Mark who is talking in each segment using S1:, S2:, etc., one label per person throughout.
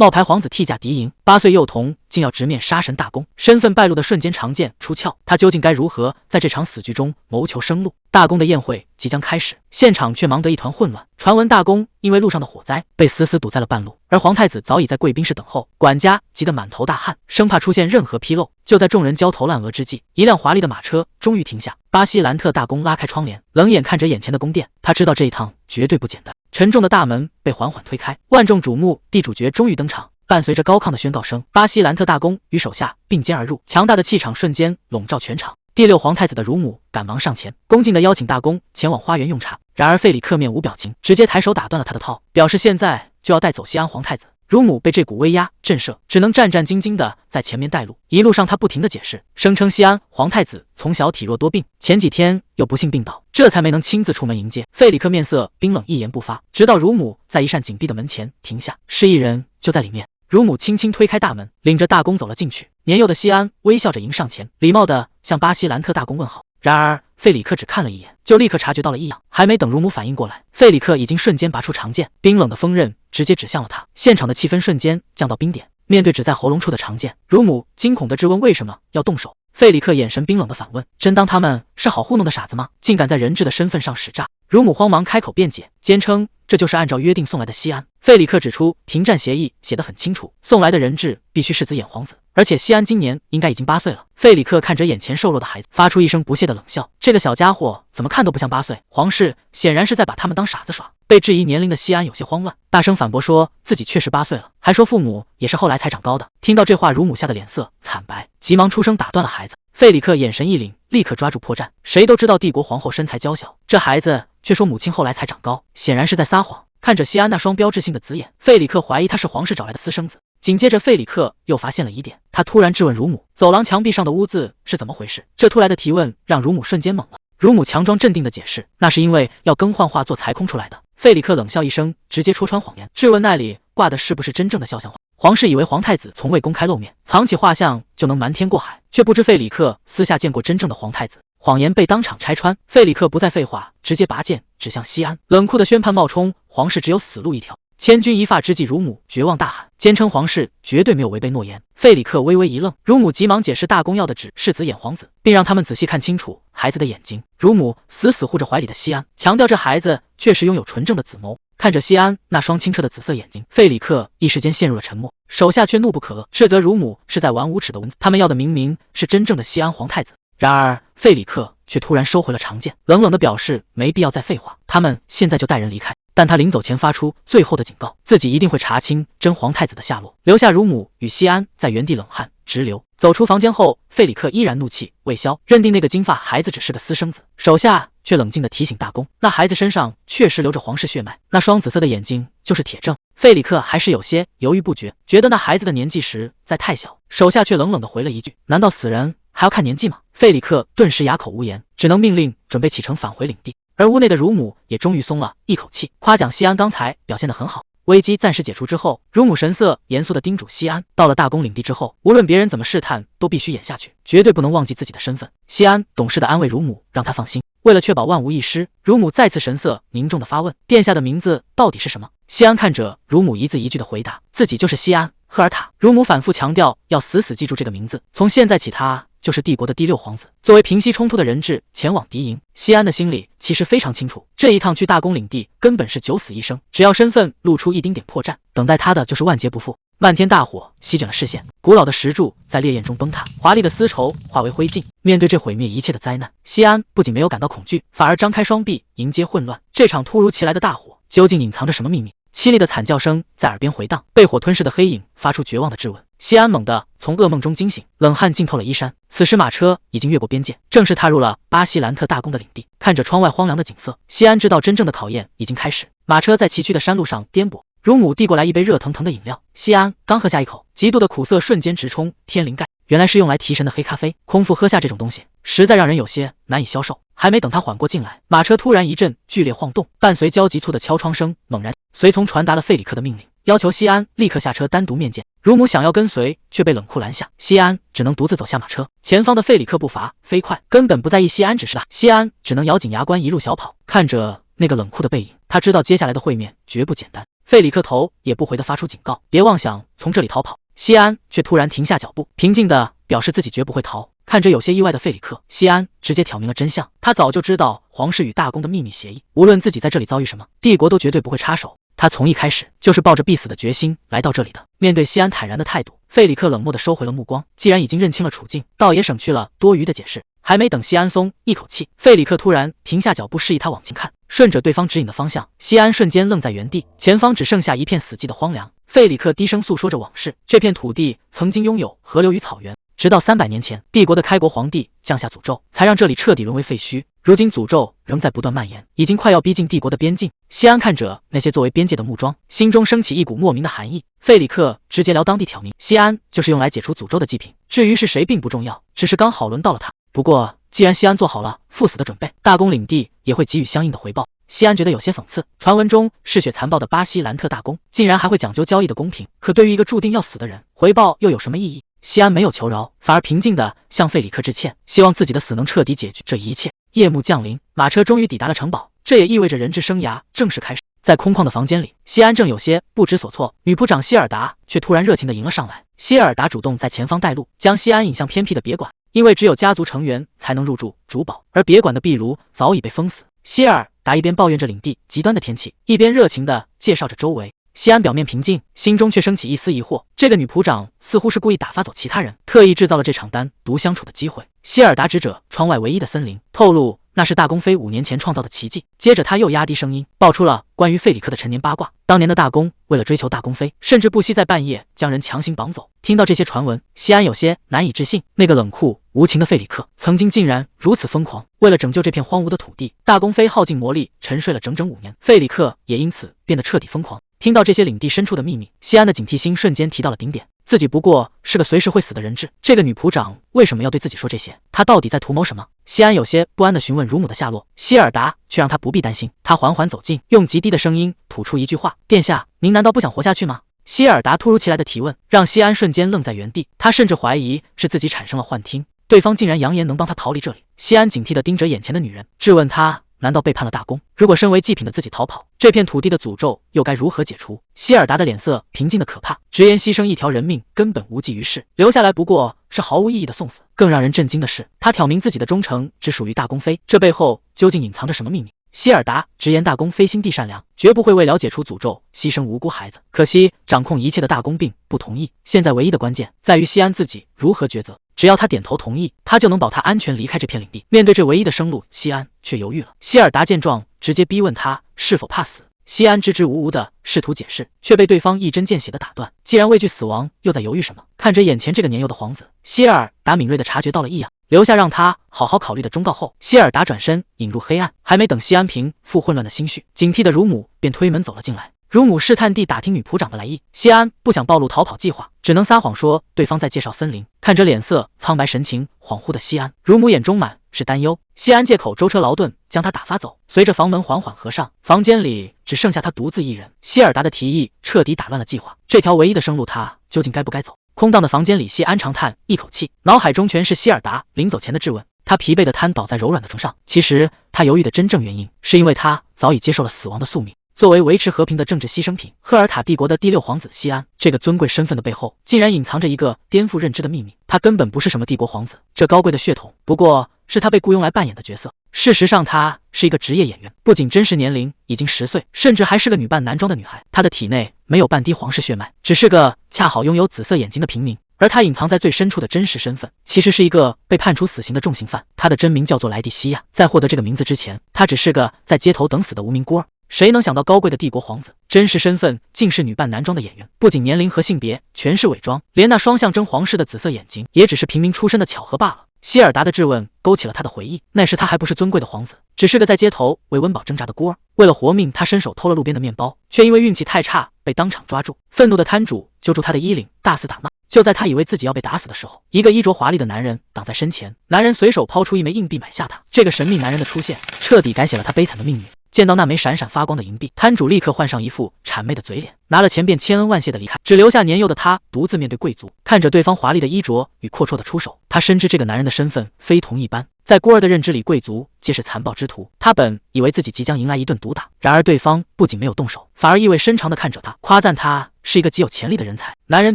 S1: 冒牌皇子替驾敌营，8岁幼童竟要直面杀神大公，身份败露的瞬间，长剑出鞘，他究竟该如何在这场死局中谋求生路？大公的宴会即将开始，现场却忙得一团混乱。传闻大公因为路上的火灾被死死堵在了半路，而皇太子早已在贵宾室等候，管家急得满头大汗，生怕出现任何纰漏。就在众人焦头烂额之际，一辆华丽的马车终于停下。巴西兰特大公拉开窗帘，冷眼看着眼前的宫殿，他知道这一趟绝对不简单。沉重的大门被缓缓推开，万众瞩目地主角终于登场。伴随着高亢的宣告声，巴西兰特大公与手下并肩而入，强大的气场瞬间笼罩全场。第6皇太子的乳母赶忙上前，恭敬地邀请大公前往花园用茶。然而费里克面无表情，直接抬手打断了他的套，表示现在就要带走西安皇太子。乳母被这股威压震慑，只能战战兢兢地在前面带路。一路上他不停地解释，声称西安皇太子从小体弱多病，前几天又不幸病倒，这才没能亲自出门迎接。费里克面色冰冷，一言不发，直到乳母在一扇紧闭的门前停下，示意人就在里面。乳母轻轻推开大门，领着大公走了进去。年幼的西安微笑着迎上前，礼貌地向巴西兰特大公问好。然而费里克只看了一眼，就立刻察觉到了异样。还没等乳母反应过来，费里克已经瞬间拔出长剑，冰冷的锋刃直接指向了他。现场的气氛瞬间降到冰点。面对只在喉咙处的长剑，乳母惊恐地质问为什么要动手。费里克眼神冰冷地反问：真当他们是好糊弄的傻子吗？竟敢在人质的身份上使诈！乳母慌忙开口辩解，坚称这就是按照约定送来的西安。费里克指出，停战协议写得很清楚，送来的人质必须是紫眼皇子，而且西安今年应该已经8岁了。费里克看着眼前瘦弱的孩子，发出一声不屑的冷笑，这个小家伙怎么看都不像8岁。皇室显然是在把他们当傻子耍。被质疑年龄的西安有些慌乱，大声反驳说自己确实8岁了，还说父母也是后来才长高的。听到这话，乳母吓得脸色惨白，急忙出声打断了孩子。费里克眼神一凛，立刻抓住破绽。谁都知道帝国皇后身材娇小，这孩子却说母亲后来才长高，显然是在撒谎。看着西安那双标志性的紫眼，费里克怀疑他是皇室找来的私生子。紧接着费里克又发现了疑点，他突然质问乳母，走廊墙壁上的污渍是怎么回事？这突来的提问让乳母瞬间懵了。乳母强装镇定的解释，那是因为要更换画作裁空出来的。费里克冷笑一声，直接戳穿谎言，质问那里挂的是不是真正的肖像画。皇室以为皇太子从未公开露面，藏起画像就能瞒天过海，却不知费里克私下见过真正的皇太子。谎言被当场拆穿，费里克不再废话，直接拔剑指向西安，冷酷的宣判冒充皇室只有死路一条。千钧一发之际，乳母绝望大喊，坚称皇室绝对没有违背诺言。费里克微微一愣，乳母急忙解释，大公要的只是紫眼皇子，并让他们仔细看清楚孩子的眼睛。乳母死死护着怀里的西安，强调这孩子确实拥有纯正的紫眸。看着西安那双清澈的紫色眼睛，费里克一时间陷入了沉默，手下却怒不可遏，斥责乳母是在玩无耻的文字。他们要的明明是真正的西安皇太子。然而费里克却突然收回了长剑，冷冷地表示没必要再废话，他们现在就带人离开。但他临走前发出最后的警告，自己一定会查清真皇太子的下落，留下乳母与西安在原地冷汗直流。走出房间后，费里克依然怒气未消，认定那个金发孩子只是个私生子。手下却冷静地提醒大公，那孩子身上确实流着皇室血脉，那双紫色的眼睛就是铁证。费里克还是有些犹豫不决，觉得那孩子的年纪实在太小。手下却冷冷地回了一句，难道死人还要看年纪吗？费里克顿时哑口无言，只能命令准备启程返回领地。而屋内的乳母也终于松了一口气，夸奖西安刚才表现得很好。危机暂时解除之后，乳母神色严肃地叮嘱西安，到了大公领地之后，无论别人怎么试探，都必须演下去，绝对不能忘记自己的身份。西安懂事地安慰乳母，让她放心。为了确保万无一失，乳母再次神色凝重地发问：殿下的名字到底是什么？西安看着乳母一字一句地回答，自己就是西安赫尔塔。乳母反复强调要死死记住这个名字，从现在起他就是帝国的第6皇子。作为平息冲突的人质前往敌营，西安的心里其实非常清楚，这一趟去大公领地根本是九死一生，只要身份露出一丁点破绽，等待他的就是万劫不复。漫天大火席卷了视线，古老的石柱在烈焰中崩塌，华丽的丝绸化为灰烬。面对这毁灭一切的灾难，西安不仅没有感到恐惧，反而张开双臂迎接混乱。这场突如其来的大火究竟隐藏着什么秘密？凄厉的惨叫声在耳边回荡，被火吞噬的黑影发出绝望的质问。西安猛地从噩梦中惊醒，冷汗浸透了衣衫。此时马车已经越过边界，正式踏入了巴西兰特大公的领地。看着窗外荒凉的景色，西安知道真正的考验已经开始。马车在崎岖的山路上颠簸，乳母递过来一杯热腾腾的饮料，西安刚喝下一口，极度的苦涩瞬间直冲天灵盖。原来是用来提神的黑咖啡，空腹喝下这种东西，实在让人有些难以消受。还没等他缓过劲来，马车突然一阵剧烈晃动，伴随焦急促的敲窗声，猛然随从传达了费里克的命令，要求西安立刻下车单独面见。乳母想要跟随，却被冷酷拦下，西安只能独自走下马车。前方的费里克步伐飞快，根本不在意西安指示的，西安只能咬紧牙关一路小跑。看着那个冷酷的背影，他知道接下来的会面绝不简单。费里克头也不回地发出警告，别妄想从这里逃跑。西安却突然停下脚步，平静地表示自己绝不会逃。看着有些意外的费里克，西安直接挑明了真相。他早就知道皇室与大公的秘密协议，无论自己在这里遭遇什么，帝国都绝对不会插手。他从一开始就是抱着必死的决心来到这里的。面对西安坦然的态度，费里克冷漠地收回了目光。既然已经认清了处境，倒也省去了多余的解释。还没等西安松一口气，费里克突然停下脚步，示意他往前看。顺着对方指引的方向，西安瞬间愣在原地，前方只剩下一片死寂的荒凉。费里克低声诉说着往事，这片土地曾经拥有河流与草原，直到300年前，帝国的开国皇帝降下诅咒，才让这里彻底沦为废墟。如今诅咒仍在不断蔓延，已经快要逼近帝国的边境。西安看着那些作为边界的木桩，心中升起一股莫名的寒意。费里克直截了当地挑明，西安就是用来解除诅咒的祭品，至于是谁并不重要，只是刚好轮到了他。不过既然西安做好了赴死的准备，大公领地也会给予相应的回报。西安觉得有些讽刺，传闻中嗜血残暴的巴西兰特大公竟然还会讲究交易的公平，可对于一个注定要死的人，回报又有什么意义？西安没有求饶，反而平静地向费里克致歉，希望自己的死能彻底解决这一切。夜幕降临，马车终于抵达了城堡，这也意味着人质生涯正式开始。在空旷的房间里，西安正有些不知所措，女仆长希尔达却突然热情地迎了上来。希尔达主动在前方带路，将西安引向偏僻的别馆，因为只有家族成员才能入住主堡，而别馆的壁炉早已被封死。希尔达一边抱怨着领地极端的天气，一边热情地介绍着周围。西安表面平静，心中却升起一丝疑惑，这个女仆长似乎是故意打发走其他人，特意制造了这场单独相处的机会。希尔达指着窗外唯一的森林，透露那是大公妃5年前创造的奇迹。接着他又压低声音，爆出了关于费里克的陈年八卦。当年的大公为了追求大公妃，甚至不惜在半夜将人强行绑走。听到这些传闻，西安有些难以置信，那个冷酷无情的费里克曾经竟然如此疯狂。为了拯救这片荒芜的土地，大公妃耗尽魔力沉睡了整整5年，费里克也因此变得彻底疯狂。听到这些领地深处的秘密，西安的警惕心瞬间提到了顶点。自己不过是个随时会死的人质，这个女仆长为什么要对自己说这些？她到底在图谋什么？西安有些不安地询问乳母的下落，希尔达却让他不必担心。他缓缓走近，用极低的声音吐出一句话：“殿下，您难道不想活下去吗？”希尔达突如其来的提问让西安瞬间愣在原地，他甚至怀疑是自己产生了幻听，对方竟然扬言能帮他逃离这里。西安警惕地盯着眼前的女人，质问她难道背叛了大公？如果身为祭品的自己逃跑，这片土地的诅咒又该如何解除？希尔达的脸色平静的可怕，直言牺牲一条人命根本无济于事，留下来不过是毫无意义的送死。更让人震惊的是，他挑明自己的忠诚只属于大公妃，这背后究竟隐藏着什么秘密？希尔达直言大公妃心地善良，绝不会为了解除诅咒牺牲无辜孩子。可惜掌控一切的大公并不同意，现在唯一的关键在于西安自己如何抉择。只要他点头同意，他就能保他安全离开这片领地。面对这唯一的生路，西安却犹豫了。希尔达见状，直接逼问他是否怕死。西安支支吾吾的试图解释，却被对方一针见血的打断。既然畏惧死亡，又在犹豫什么？看着眼前这个年幼的皇子，希尔达敏锐地察觉到了异样，留下让他好好考虑的忠告后，希尔达转身引入黑暗。还没等西安平复混乱的心绪，警惕的乳母便推门走了进来。乳母试探地打听女仆长的来意，西安不想暴露逃跑计划，只能撒谎说对方在介绍森林。看着脸色苍白、神情恍惚的西安，乳母眼中满是担忧。西安借口舟车劳顿将他打发走，随着房门缓缓合上，房间里只剩下他独自一人。希尔达的提议彻底打乱了计划，这条唯一的生路，他究竟该不该走？空荡的房间里，西安长叹一口气，脑海中全是希尔达临走前的质问。他疲惫地瘫倒在柔软的床上。其实他犹豫的真正原因，是因为他早已接受了死亡的宿命。作为维持和平的政治牺牲品，赫尔塔帝国的第6皇子西安，这个尊贵身份的背后，竟然隐藏着一个颠覆认知的秘密。他根本不是什么帝国皇子，这高贵的血统不过是他被雇佣来扮演的角色。事实上，他是一个职业演员，不仅真实年龄已经10岁，甚至还是个女扮男装的女孩。他的体内没有半滴皇室血脉，只是个恰好拥有紫色眼睛的平民。而他隐藏在最深处的真实身份，其实是一个被判处死刑的重刑犯。他的真名叫做莱蒂西亚，在获得这个名字之前，他只是个在街头等死的无名孤儿。谁能想到高贵的帝国皇子真实身份竟是女扮男装的演员？不仅年龄和性别全是伪装，连那双象征皇室的紫色眼睛也只是平民出身的巧合罢了。希尔达的质问勾起了他的回忆，那时他还不是尊贵的皇子，只是个在街头为温饱挣扎的孤儿。为了活命，他伸手偷了路边的面包，却因为运气太差被当场抓住。愤怒的摊主揪住他的衣领，大肆打骂。就在他以为自己要被打死的时候，一个衣着华丽的男人挡在身前。男人随手抛出一枚硬币买下他。这个神秘男人的出现，彻底改写了他悲惨的命运。见到那枚闪闪发光的银币，摊主立刻换上一副谄媚的嘴脸，拿了钱便千恩万谢的离开，只留下年幼的他独自面对贵族。看着对方华丽的衣着与阔绰的出手，他深知这个男人的身份非同一般。在孤儿的认知里，贵族皆是残暴之徒。他本以为自己即将迎来一顿毒打，然而对方不仅没有动手，反而意味深长地看着他，夸赞他是一个极有潜力的人才。男人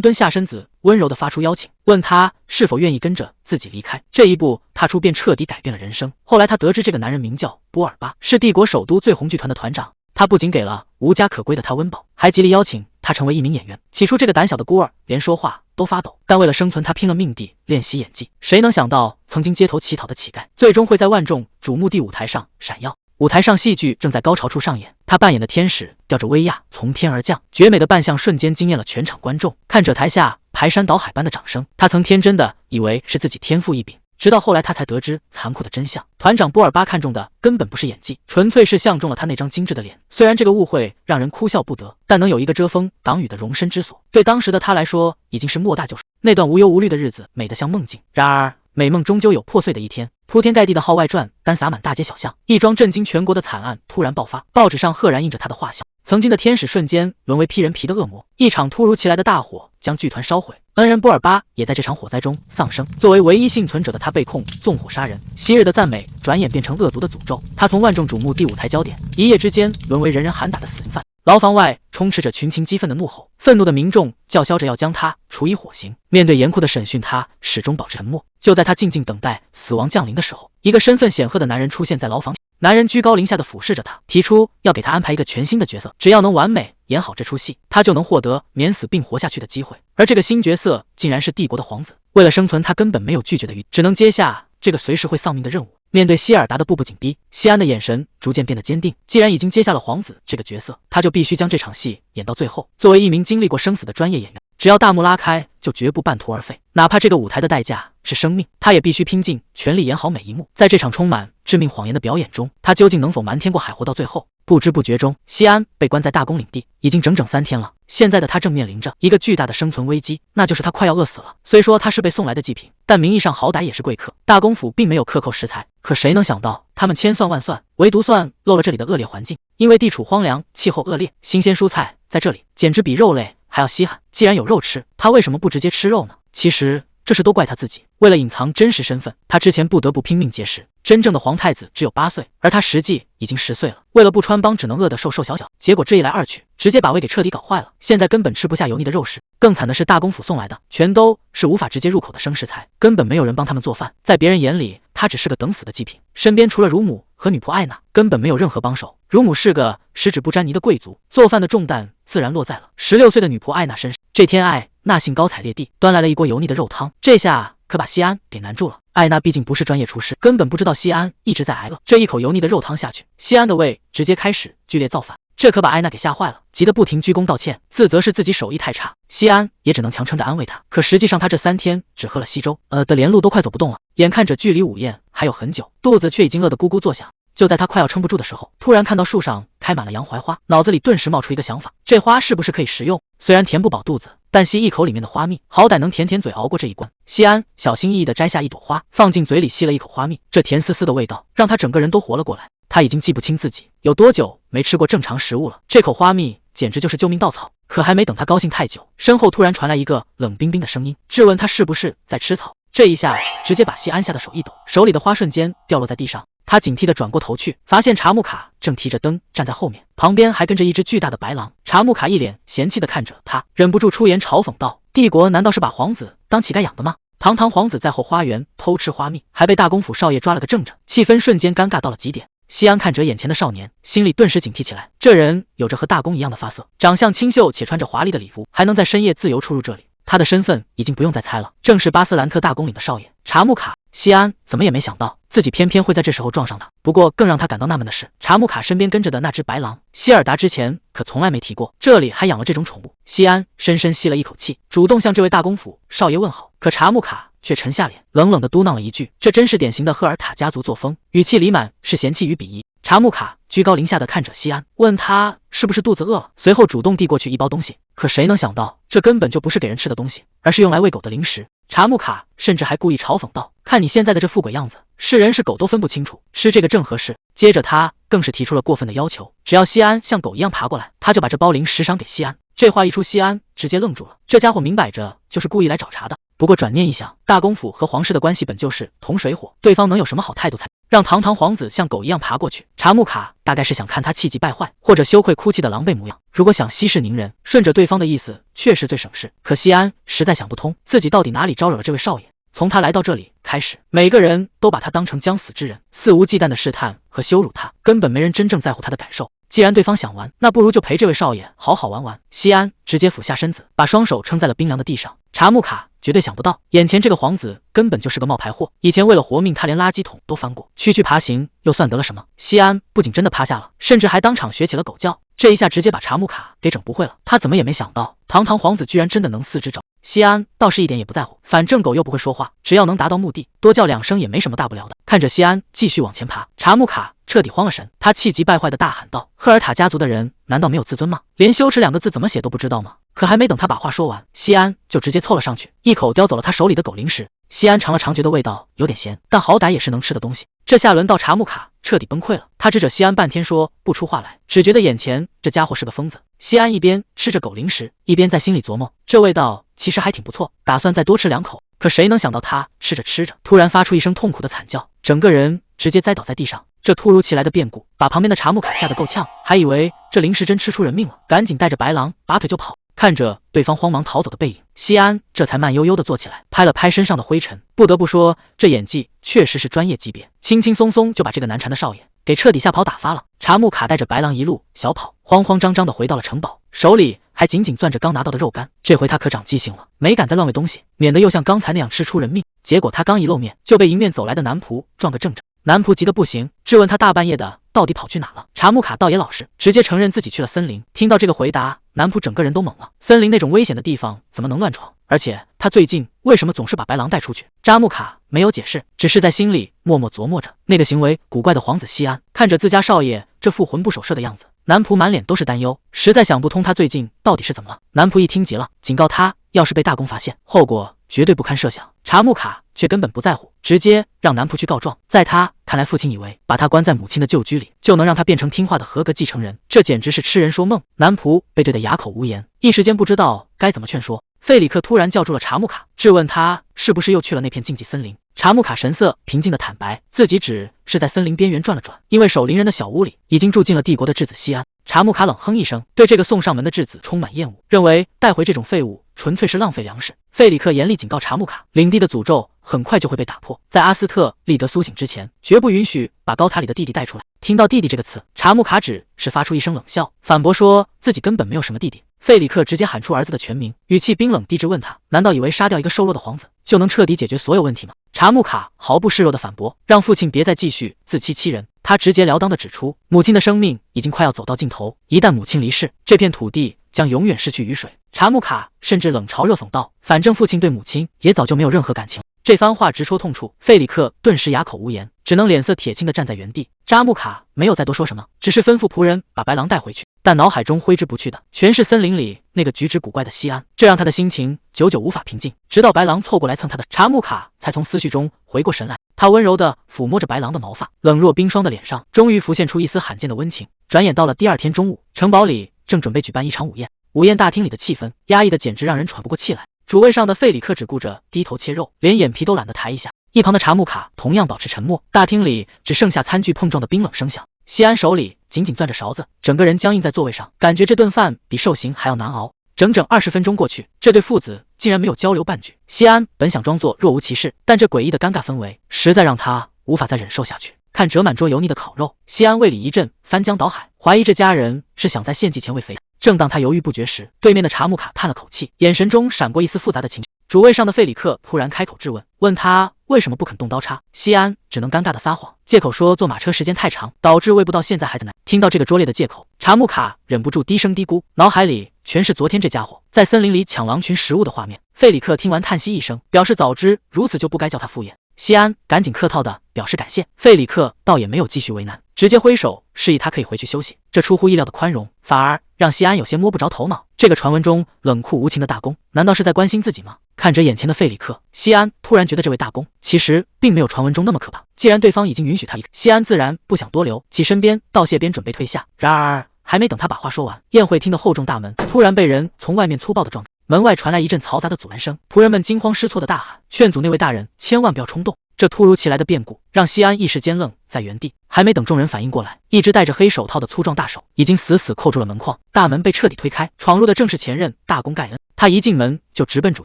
S1: 蹲下身子，温柔地发出邀请，问他是否愿意跟着自己离开。这一步踏出，便彻底改变了人生。后来他得知这个男人名叫波尔巴，是帝国首都最红剧团的团长。他不仅给了无家可归的他温饱，还极力邀请他成为一名演员。起初这个胆小的孤儿连说话都发抖，但为了生存，他拼了命地练习演技。谁能想到，曾经街头乞讨的乞丐，最终会在万众瞩目的舞台上闪耀。舞台上戏剧正在高潮处上演，他扮演的天使吊着威亚从天而降，绝美的扮相瞬间惊艳了全场观众。看着台下排山倒海般的掌声，他曾天真的以为是自己天赋异禀。直到后来，他才得知残酷的真相。团长波尔巴看中的根本不是演技，纯粹是相中了他那张精致的脸。虽然这个误会让人哭笑不得，但能有一个遮风挡雨的容身之所，对当时的他来说已经是莫大救赎。那段无忧无虑的日子美得像梦境，然而美梦终究有破碎的一天。铺天盖地的号外传单洒满大街小巷，一桩震惊全国的惨案突然爆发，报纸上赫然印着他的画像。曾经的天使瞬间沦为披人皮的恶魔，一场突如其来的大火将剧团烧毁，恩人波尔巴也在这场火灾中丧生。作为唯一幸存者的他被控纵火杀人，昔日的赞美转眼变成恶毒的诅咒。他从万众瞩目第舞台焦点，一夜之间沦为人人喊打的死刑犯。牢房外充斥着群情激愤的怒吼，愤怒的民众叫嚣着要将他处以火刑。面对严酷的审讯，他始终保持沉默。就在他静静等待死亡降临的时候，一个身份显赫的男人出现在牢房前。男人居高临下的俯视着他，提出要给他安排一个全新的角色，只要能完美演好这出戏，他就能获得免死并活下去的机会。而这个新角色竟然是帝国的皇子。为了生存，他根本没有拒绝的余地，只能接下这个随时会丧命的任务。面对希尔达的步步紧逼，西安的眼神逐渐变得坚定。既然已经接下了皇子这个角色，他就必须将这场戏演到最后。作为一名经历过生死的专业演员，只要大幕拉开，就绝不半途而废。哪怕这个舞台的代价是生命，他也必须拼尽全力演好每一幕。在这场充满致命谎言的表演中，他究竟能否瞒天过海活到最后？不知不觉中，西安被关在大公领地已经整整3天了。现在的他正面临着一个巨大的生存危机，那就是他快要饿死了。虽说他是被送来的祭品，但名义上好歹也是贵客。大公府并没有克扣食材，可谁能想到，他们千算万算，唯独算漏了这里的恶劣环境。因为地处荒凉，气候恶劣，新鲜蔬菜在这里简直比肉类还要稀罕。既然有肉吃，他为什么不直接吃肉呢？其实这事都怪他自己。为了隐藏真实身份，他之前不得不拼命节食。真正的皇太子只有8岁，而他实际已经10岁了。为了不穿帮，只能饿得瘦瘦小小。结果这一来二去，直接把胃给彻底搞坏了。现在根本吃不下油腻的肉食。更惨的是，大公府送来的全都是无法直接入口的生食材，根本没有人帮他们做饭。在别人眼里，他只是个等死的祭品。身边除了乳母和女仆艾娜，根本没有任何帮手。乳母是个十指不沾泥的贵族，做饭的重担自然落在了16岁的女仆艾娜身上。这天，艾娜兴高采烈地端来了一锅油腻的肉汤，这下可把西安给难住了。艾娜毕竟不是专业厨师，根本不知道西安一直在挨饿。这一口油腻的肉汤下去，西安的胃直接开始剧烈造反，这可把艾娜给吓坏了，急得不停鞠躬道歉，自责是自己手艺太差。西安也只能强撑着安慰他，可实际上他这3天只喝了稀粥，的连路都快走不动了。眼看着距离午宴还有很久，肚子却已经饿得咕咕作响。就在他快要撑不住的时候，突然看到树上开满了洋槐花，脑子里顿时冒出一个想法：这花是不是可以食用？虽然填不饱肚子，但吸一口里面的花蜜，好歹能舔舔嘴熬过这一关。西安小心翼翼地摘下一朵花，放进嘴里吸了一口花蜜，这甜丝丝的味道让他整个人都活了过来。他已经记不清自己有多久没吃过正常食物了，这口花蜜简直就是救命稻草。可还没等他高兴太久，身后突然传来一个冷冰冰的声音，质问他是不是在吃草。这一下直接把西安吓得手一抖，手里的花瞬间掉落在地上。他警惕地转过头去，发现查木卡正提着灯站在后面，旁边还跟着一只巨大的白狼。查木卡一脸嫌弃地看着他，忍不住出言嘲讽道：“帝国难道是把皇子当乞丐养的吗？堂堂皇子在后花园偷吃花蜜，还被大公府少爷抓了个正着。”气氛瞬间尴尬到了极点。西安看着眼前的少年，心里顿时警惕起来。这人有着和大公一样的发色，长相清秀且穿着华丽的礼服，还能在深夜自由出入这里。他的身份已经不用再猜了，正是巴斯兰特大公领的少爷查木卡。西安怎么也没想到自己偏偏会在这时候撞上他。不过更让他感到纳闷的是，查木卡身边跟着的那只白狼，希尔达之前可从来没提过，这里还养了这种宠物。西安深深吸了一口气，主动向这位大公府少爷问好，可查木卡却沉下脸，冷冷地嘟囔了一句：“这真是典型的赫尔塔家族作风。”语气里满是嫌弃与鄙夷。查木卡居高临下地看着西安，问他是不是肚子饿了，随后主动递过去一包东西。可谁能想到，这根本就不是给人吃的东西，而是用来喂狗的零食。查木卡甚至还故意嘲讽道：“看你现在的这副鬼样子，是人是狗都分不清楚，吃这个正合适。”接着他更是提出了过分的要求，只要西安像狗一样爬过来，他就把这包零食赏给西安。这话一出，西安直接愣住了，这家伙明摆着就是故意来找茬的。不过转念一想，大公府和皇室的关系本就是同水火，对方能有什么好态度才让堂堂皇子像狗一样爬过去？查木卡大概是想看他气急败坏，或者羞愧哭泣的狼狈模样。如果想息事宁人，顺着对方的意思，确实最省事。可西安实在想不通，自己到底哪里招惹了这位少爷？从他来到这里开始，每个人都把他当成将死之人，肆无忌惮地试探和羞辱他，根本没人真正在乎他的感受。既然对方想玩，那不如就陪这位少爷好好玩玩。西安直接俯下身子，把双手撑在了冰凉的地上。查木卡绝对想不到，眼前这个皇子根本就是个冒牌货。以前为了活命，他连垃圾桶都翻过，区区爬行又算得了什么？西安不仅真的趴下了，甚至还当场学起了狗叫。这一下直接把查木卡给整不会了。他怎么也没想到，堂堂皇子居然真的能四肢整。西安倒是一点也不在乎，反正狗又不会说话，只要能达到目的，多叫2声也没什么大不了的。看着西安继续往前爬，查木卡彻底慌了神，他气急败坏地大喊道：“赫尔塔家族的人难道没有自尊吗？连羞耻2个字怎么写都不知道吗？”可还没等他把话说完，西安就直接凑了上去，一口叼走了他手里的狗零食。西安尝了尝，觉得味道有点咸，但好歹也是能吃的东西。这下轮到查木卡彻底崩溃了，他指着西安半天说不出话来，只觉得眼前这家伙是个疯子。西安一边吃着狗零食，一边在心里琢磨，这味道其实还挺不错，打算再多吃2口。可谁能想到他吃着吃着，突然发出一声痛苦的惨叫，整个人直接栽倒在地上。这突如其来的变故把旁边的查木卡吓得够呛，还以为这零食真吃出人命了，赶紧带着白狼拔腿就跑。看着对方慌忙逃走的背影，西安这才慢悠悠地坐起来，拍了拍身上的灰尘。不得不说，这演技确实是专业级别，轻轻松松就把这个难缠的少爷给彻底吓跑打发了。查木卡带着白狼一路小跑，慌慌张张地回到了城堡，手里还紧紧攥着刚拿到的肉干。这回他可长记性了，没敢再乱喂东西，免得又像刚才那样吃出人命。结果他刚一露面，就被迎面走来的男仆撞个正着。男仆急得不行，质问他大半夜的到底跑去哪了。查木卡倒也老实，直接承认自己去了森林。听到这个回答，男仆整个人都懵了。森林那种危险的地方怎么能乱闯？而且他最近为什么总是把白狼带出去？查木卡没有解释，只是在心里默默琢磨着。那个行为古怪的皇子西安看着自家少爷这副魂不守舍的样子，男仆满脸都是担忧，实在想不通他最近到底是怎么了。男仆一听急了，警告他要是被大公发现，后果绝对不堪设想。查木卡却根本不在乎，直接让男仆去告状。在他看来，父亲以为把他关在母亲的旧居里，就能让他变成听话的合格继承人，这简直是痴人说梦。男仆被对得哑口无言，一时间不知道该怎么劝说。费里克突然叫住了查木卡，质问他是不是又去了那片禁忌森林。查木卡神色平静地坦白，自己只是在森林边缘转了转，因为守灵人的小屋里已经住进了帝国的质子西安。查木卡冷哼一声，对这个送上门的质子充满厌恶，认为带回这种废物纯粹是浪费粮食。费里克严厉警告查木卡，领地的诅咒很快就会被打破，在阿斯特利德苏醒之前，绝不允许把高塔里的弟弟带出来。听到弟弟这个词，查木卡只是发出一声冷笑，反驳说自己根本没有什么弟弟。费里克直接喊出儿子的全名，语气冰冷低质问他，难道以为杀掉一个瘦弱的皇子就能彻底解决所有问题吗？查木卡毫不示弱的反驳，让父亲别再继续自欺欺人。他直截了当的指出，母亲的生命已经快要走到尽头，一旦母亲离世，这片土地将永远失去雨水。查木卡甚至冷嘲热讽道，反正父亲对母亲也早就没有任何感情。这番话直戳痛处，费里克顿时哑口无言，只能脸色铁青地站在原地。查木卡没有再多说什么，只是吩咐仆人把白狼带回去，但脑海中挥之不去的全是森林里那个举止古怪的西安，这让他的心情久久无法平静。直到白狼凑过来蹭他的，查木卡才从思绪中回过神来。他温柔地抚摸着白狼的毛发，冷若冰霜的脸上终于浮现出一丝罕见的温情。转眼到了第2天中午，城堡里正准备举办一场午宴，午宴大厅里的气氛压抑的简直让人喘不过气来。主位上的费里克只顾着低头切肉，连眼皮都懒得抬一下。一旁的查木卡同样保持沉默。大厅里只剩下餐具碰撞的冰冷声响。西安手里紧紧攥着勺子，整个人僵硬在座位上，感觉这顿饭比受刑还要难熬。整整20分钟过去，这对父子竟然没有交流半句。西安本想装作若无其事，但这诡异的尴尬氛围实在让他无法再忍受下去。看折满桌油腻的烤肉，西安胃里一阵翻江倒海，怀疑这家人是想在献祭前喂肥他。正当他犹豫不决时，对面的查木卡叹了口气，眼神中闪过一丝复杂的情绪。主位上的费里克突然开口质问，问他为什么不肯动刀叉。西安只能尴尬的撒谎，借口说坐马车时间太长，导致喂不到现在还在奶。听到这个拙劣的借口，查木卡忍不住低声嘀咕，脑海里全是昨天这家伙在森林里抢狼群食物的画面。费里克听完叹息一声，表示早知如此就不该叫他敷衍。西安赶紧客套的表示感谢，费里克倒也没有继续为难，直接挥手示意他可以回去休息。这出乎意料的宽容，反而让西安有些摸不着头脑。这个传闻中冷酷无情的大公，难道是在关心自己吗？看着眼前的费里克，西安突然觉得这位大公其实并没有传闻中那么可怕。既然对方已经允许他西安自然不想多留，起身边道谢边准备退下。然而还没等他把话说完，宴会厅的厚重大门突然被人从外面粗暴的撞开。门外传来一阵嘈杂的阻拦声，仆人们惊慌失措的大喊，劝阻那位大人千万不要冲动。这突如其来的变故让西安一时间愣在原地，还没等众人反应过来，一只戴着黑手套的粗壮大手已经死死扣住了门框，大门被彻底推开，闯入的正是前任大公盖恩。他一进门就直奔主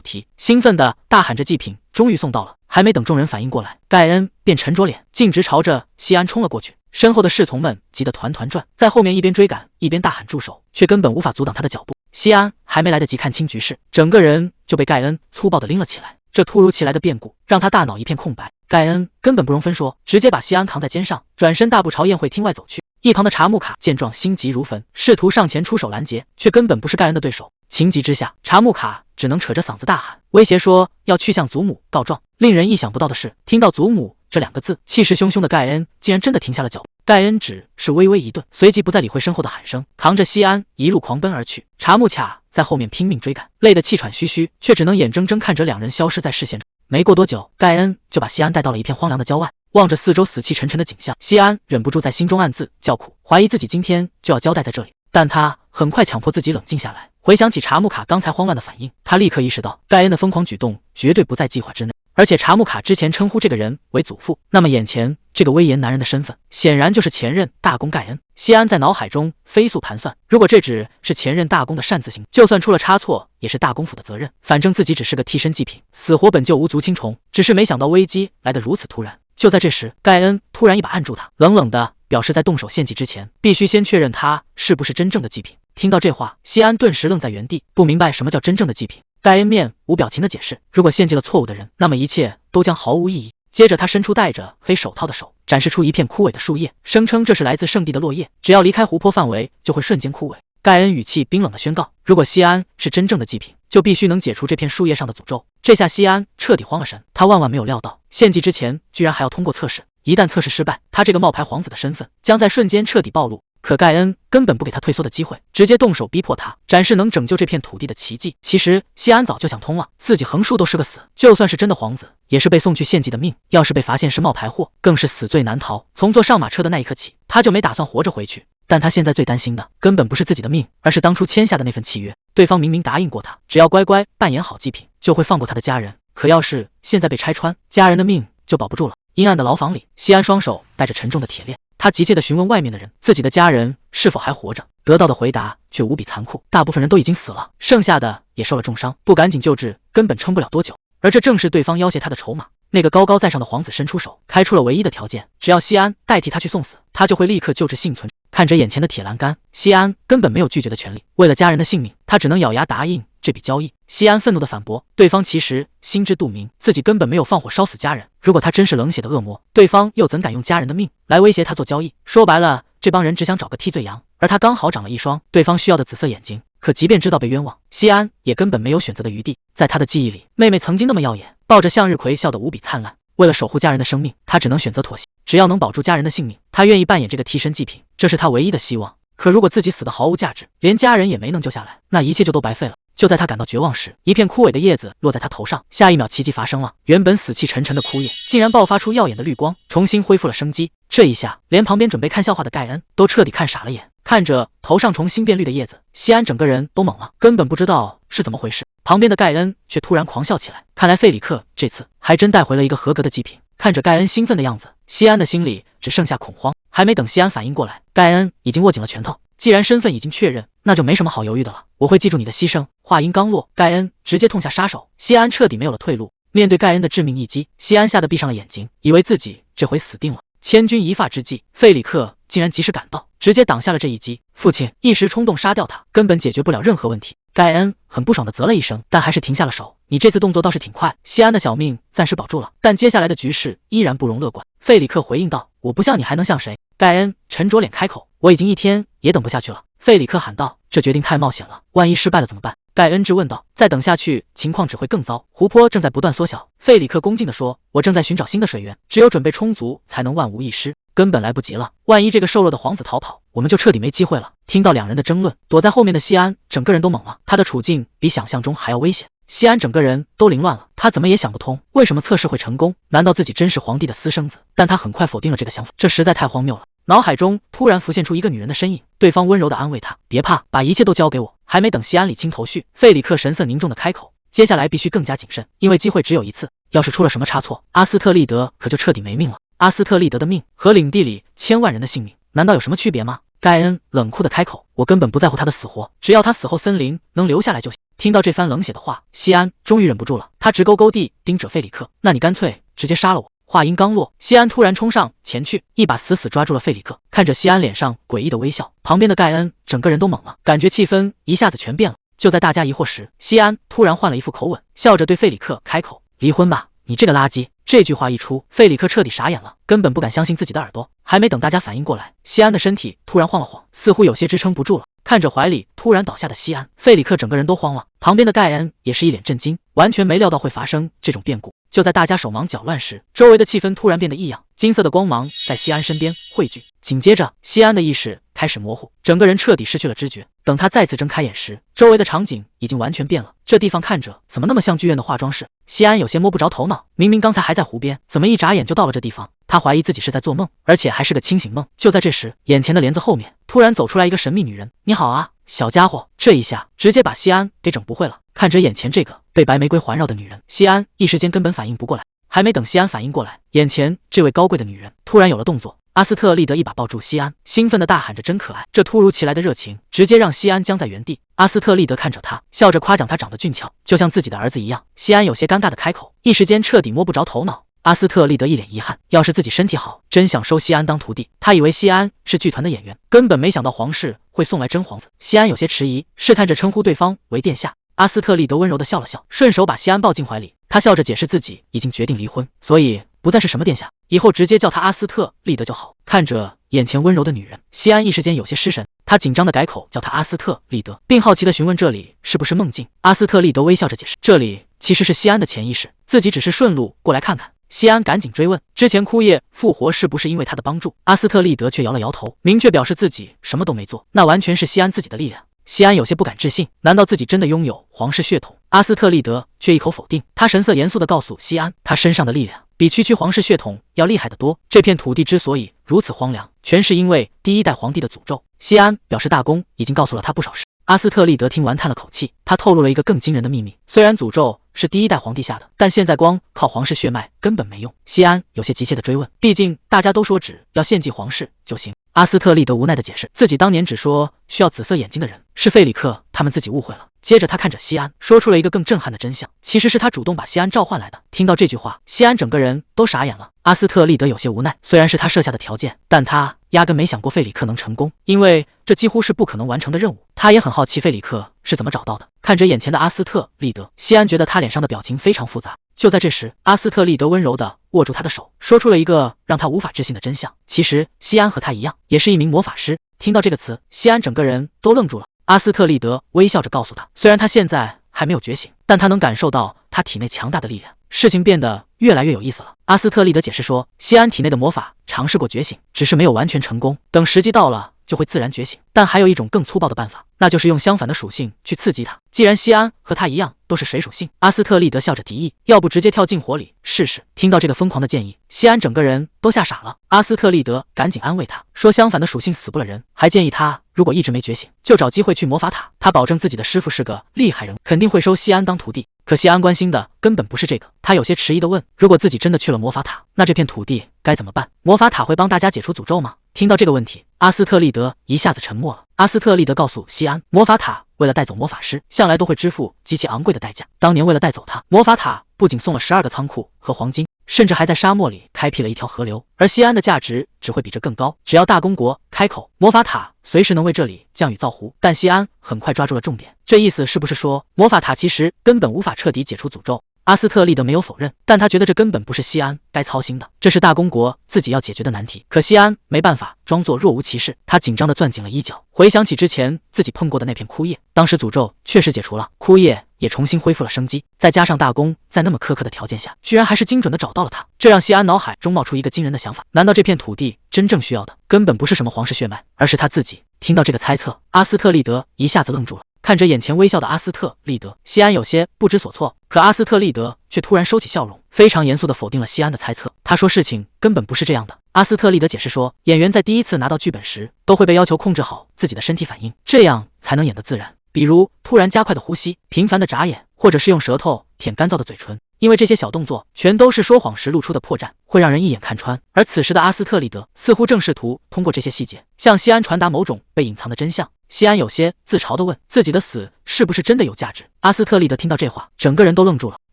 S1: 题，兴奋地大喊着祭品终于送到了。还没等众人反应过来，盖恩便沉着脸径直朝着西安冲了过去，身后的侍从们急得团团转，在后面一边追赶一边大喊住手，却根本无法阻挡他的脚步。西安还没来得及看清局势，整个人就被盖恩粗暴地拎了起来。这突如其来的变故让他大脑一片空白，盖恩根本不容分说，直接把西安扛在肩上，转身大步朝宴会厅外走去。一旁的查木卡见状心急如焚，试图上前出手拦截，却根本不是盖恩的对手。情急之下，查木卡只能扯着嗓子大喊，威胁说要去向祖母告状。令人意想不到的是，听到祖母这两个字，气势汹汹的盖恩竟然真的停下了脚步。盖恩只是微微一顿，随即不再理会身后的喊声，扛着西安一路狂奔而去。查木卡在后面拼命追赶，累得气喘吁吁，却只能眼睁睁看着两人消失在视线中。没过多久，盖恩就把西安带到了一片荒凉的郊外，望着四周死气沉沉的景象，西安忍不住在心中暗自叫苦，怀疑自己今天就要交代在这里。但他很快强迫自己冷静下来，回想起查木卡刚才慌乱的反应，他立刻意识到盖恩的疯狂举动绝对不在计划之内。而且查木卡之前称呼这个人为祖父，那么眼前这个威严男人的身份显然就是前任大公盖恩。西安在脑海中飞速盘算，如果这只是前任大公的擅自行，就算出了差错也是大公府的责任，反正自己只是个替身祭品，死活本就无足轻重。只是没想到危机来得如此突然。就在这时，盖恩突然一把按住他，冷冷的表示在动手献祭之前，必须先确认他是不是真正的祭品。听到这话，西安顿时愣在原地，不明白什么叫真正的祭品。盖恩面无表情的解释，如果献祭了错误的人，那么一切都将毫无意义。接着他伸出戴着黑手套的手，展示出一片枯萎的树叶，声称这是来自圣地的落叶，只要离开湖泊范围就会瞬间枯萎。盖恩语气冰冷地宣告，如果西安是真正的祭品，就必须能解除这片树叶上的诅咒。这下西安彻底慌了神，他万万没有料到献祭之前居然还要通过测试，一旦测试失败，他这个冒牌皇子的身份将在瞬间彻底暴露。可盖恩根本不给他退缩的机会，直接动手逼迫他，展示能拯救这片土地的奇迹。其实西安早就想通了，自己横竖都是个死，就算是真的皇子，也是被送去献祭的命，要是被发现是冒牌货，更是死罪难逃。从坐上马车的那一刻起，他就没打算活着回去。但他现在最担心的根本不是自己的命，而是当初签下的那份契约。对方明明答应过他，只要乖乖扮演好祭品，就会放过他的家人。可要是现在被拆穿，家人的命就保不住了。阴暗的牢房里，西安双手带着沉重的铁链，他急切地询问外面的人，自己的家人是否还活着。得到的回答却无比残酷，大部分人都已经死了，剩下的也受了重伤，不赶紧救治，根本撑不了多久。而这正是对方要挟他的筹码。那个高高在上的皇子伸出手，开出了唯一的条件，只要西安代替他去送死，他就会立刻救治幸存者。看着眼前的铁栏杆，西安根本没有拒绝的权利。为了家人的性命，他只能咬牙答应这笔交易。西安愤怒地反驳，对方其实心知肚明，自己根本没有放火烧死家人。如果他真是冷血的恶魔，对方又怎敢用家人的命来威胁他做交易？说白了，这帮人只想找个替罪羊，而他刚好长了一双对方需要的紫色眼睛。可即便知道被冤枉，西安也根本没有选择的余地。在他的记忆里，妹妹曾经那么耀眼，抱着向日葵笑得无比灿烂。为了守护家人的生命，他只能选择妥协。只要能保住家人的性命，他愿意扮演这个替身祭品，这是他唯一的希望。可如果自己死得毫无价值，连家人也没能救下来，那一切就都白费了。就在他感到绝望时，一片枯萎的叶子落在他头上，下一秒奇迹发生了，原本死气沉沉的枯叶竟然爆发出耀眼的绿光，重新恢复了生机。这一下，连旁边准备看笑话的盖恩都彻底看傻了眼。看着头上重新变绿的叶子，西安整个人都懵了，根本不知道是怎么回事。旁边的盖恩却突然狂笑起来，看来费里克这次还真带回了一个合格的祭品。看着盖恩兴奋的样子，西安的心里只剩下恐慌。还没等西安反应过来，盖恩已经握紧了拳头。既然身份已经确认，那就没什么好犹豫的了。我会记住你的牺牲。话音刚落，盖恩直接痛下杀手，西安彻底没有了退路。面对盖恩的致命一击，西安吓得闭上了眼睛，以为自己这回死定了。千钧一发之际，费里克竟然及时赶到，直接挡下了这一击。父亲一时冲动杀掉他，根本解决不了任何问题。盖恩很不爽地啧了一声，但还是停下了手。你这次动作倒是挺快，西安的小命暂时保住了，但接下来的局势依然不容乐观。费里克回应道，我不像你还能像谁？盖恩沉着脸开口，我已经一天也等不下去了。费里克喊道，这决定太冒险了，万一失败了怎么办？盖恩质问道，再等下去情况只会更糟，湖泊正在不断缩小。费里克恭敬地说，我正在寻找新的水源，只有准备充足才能万无一失，根本来不及了。万一这个瘦弱的皇子逃跑，我们就彻底没机会了。听到两人的争论，躲在后面的西安整个人都懵了，他的处境比想象中还要危险。西安整个人都凌乱了，他怎么也想不通，为什么测试会成功？难道自己真是皇帝的私生子？但他很快否定了这个想法，这实在太荒谬了。脑海中突然浮现出一个女人的身影，对方温柔地安慰他，别怕，把一切都交给我。还没等西安理清头绪，费里克神色凝重的开口：“接下来必须更加谨慎，因为机会只有一次，要是出了什么差错，阿斯特利德可就彻底没命了。”阿斯特利德的命和领地里千万人的性命，难道有什么区别吗？盖恩冷酷的开口：“我根本不在乎他的死活，只要他死后森林能留下来就行。”听到这番冷血的话，西安终于忍不住了，他直勾勾地盯着费里克：“那你干脆直接杀了我！”话音刚落，西安突然冲上前去，一把死死抓住了费里克。看着西安脸上诡异的微笑，旁边的盖恩整个人都懵了，感觉气氛一下子全变了。就在大家疑惑时，西安突然换了一副口吻，笑着对费里克开口：“离婚吧，你这个垃圾！”这句话一出，费里克彻底傻眼了，根本不敢相信自己的耳朵。还没等大家反应过来，西安的身体突然晃了晃，似乎有些支撑不住了。看着怀里突然倒下的西安，费里克整个人都慌了，旁边的盖恩也是一脸震惊，完全没料到会发生这种变故。就在大家手忙脚乱时，周围的气氛突然变得异样，金色的光芒在西安身边汇聚，紧接着西安的意识开始模糊，整个人彻底失去了知觉。等他再次睁开眼时，周围的场景已经完全变了，这地方看着怎么那么像剧院的化妆室？西安有些摸不着头脑，明明刚才还在湖边，怎么一眨眼就到了这地方？他怀疑自己是在做梦，而且还是个清醒梦。就在这时，眼前的帘子后面突然走出来一个神秘女人。“你好啊，小家伙！”这一下直接把西安给整不会了。看着眼前这个被白玫瑰环绕的女人，西安一时间根本反应不过来。还没等西安反应过来，眼前这位高贵的女人突然有了动作。阿斯特利德一把抱住西安，兴奋地大喊着：“真可爱！”这突如其来的热情直接让西安僵在原地。阿斯特利德看着他，笑着夸奖他长得俊俏，就像自己的儿子一样。西安有些尴尬的开口，一时间彻底摸不着头脑。阿斯特利德一脸遗憾，要是自己身体好，真想收西安当徒弟。他以为西安是剧团的演员，根本没想到皇室会送来真皇子。西安有些迟疑，试探着称呼对方为殿下。阿斯特利德温柔地笑了笑，顺手把西安抱进怀里。他笑着解释自己已经决定离婚，所以不再是什么殿下，以后直接叫他阿斯特利德就好。看着眼前温柔的女人，西安一时间有些失神，他紧张地改口叫他阿斯特利德，并好奇地询问这里是不是梦境。阿斯特利德微笑着解释，这里其实是西安的潜意识，自己只是顺路过来看看。西安赶紧追问，之前枯叶复活是不是因为他的帮助？阿斯特利德却摇了摇头，明确表示自己什么都没做，那完全是西安自己的力量。西安有些不敢置信，难道自己真的拥有皇室血统？阿斯特利德却一口否定，他神色严肃地告诉西安，他身上的力量比区皇室血统要厉害得多。这片土地之所以如此荒凉，全是因为第一代皇帝的诅咒。西安表示大公已经告诉了他不少事。阿斯特利德听完叹了口气，他透露了一个更惊人的秘密，虽然诅咒是第一代皇帝下的，但现在光靠皇室血脉根本没用。西安有些急切地追问，毕竟大家都说只要献祭皇室就行。阿斯特利德无奈地解释，自己当年只说需要紫色眼睛的人是费里克，他们自己误会了。接着他看着西安，说出了一个更震撼的真相，其实是他主动把西安召唤来的。听到这句话，西安整个人都傻眼了。阿斯特利德有些无奈，虽然是他设下的条件，但他压根没想过费里克能成功，因为这几乎是不可能完成的任务。他也很好奇费里克是怎么找到的。看着眼前的阿斯特利德，西安觉得他脸上的表情非常复杂。就在这时，阿斯特利德温柔地握住他的手，说出了一个让他无法置信的真相，其实西安和他一样，也是一名魔法师。听到这个词，西安整个人都愣住了。阿斯特利德微笑着告诉他，虽然他现在还没有觉醒，但他能感受到他体内强大的力量。事情变得越来越有意思了。阿斯特利德解释说，西安体内的魔法尝试过觉醒，只是没有完全成功，等时机到了就会自然觉醒。但还有一种更粗暴的办法，那就是用相反的属性去刺激他。既然西安和他一样都是水属性，阿斯特利德笑着提议，要不直接跳进火里试试。听到这个疯狂的建议，西安整个人都吓傻了。阿斯特利德赶紧安慰他说，相反的属性死不了人，还建议他如果一直没觉醒，就找机会去魔法塔，他保证自己的师傅是个厉害人，肯定会收西安当徒弟。可西安关心的根本不是这个，他有些迟疑地问，如果自己真的去了魔法塔，那这片土地该怎么办？魔法塔会帮大家解除诅咒吗？听到这个问题，阿斯特利德一下子沉默了。阿斯特利德告诉西安，魔法塔为了带走魔法师，向来都会支付极其昂贵的代价。当年为了带走他，魔法塔不仅送了12个仓库和黄金，甚至还在沙漠里开辟了一条河流。而西安的价值只会比这更高，只要大公国开口，魔法塔随时能为这里降雨造湖。但西安很快抓住了重点，这意思是不是说魔法塔其实根本无法彻底解除诅咒？阿斯特利德没有否认，但他觉得这根本不是西安该操心的，这是大公国自己要解决的难题。可西安没办法装作若无其事，他紧张地攥紧了衣角，回想起之前自己碰过的那片枯叶，当时诅咒确实解除了，枯叶也重新恢复了生机，再加上大公在那么苛刻的条件下，居然还是精准地找到了他，这让西安脑海中冒出一个惊人的想法，难道这片土地真正需要的根本不是什么皇室血脉，而是他自己？听到这个猜测，阿斯特利德一下子愣住了。看着眼前微笑的阿斯特利德，西安有些不知所措，可阿斯特利德却突然收起笑容，非常严肃地否定了西安的猜测。他说事情根本不是这样的。阿斯特利德解释说，演员在第一次拿到剧本时，都会被要求控制好自己的身体反应，这样才能演得自然。比如突然加快的呼吸、频繁的眨眼，或者是用舌头舔干燥的嘴唇。因为这些小动作全都是说谎时露出的破绽，会让人一眼看穿。而此时的阿斯特利德似乎正试图通过这些细节向西安传达某种被隐藏的真相。西安有些自嘲地问自己的死是不是真的有价值。阿斯特利德听到这话，整个人都愣住了。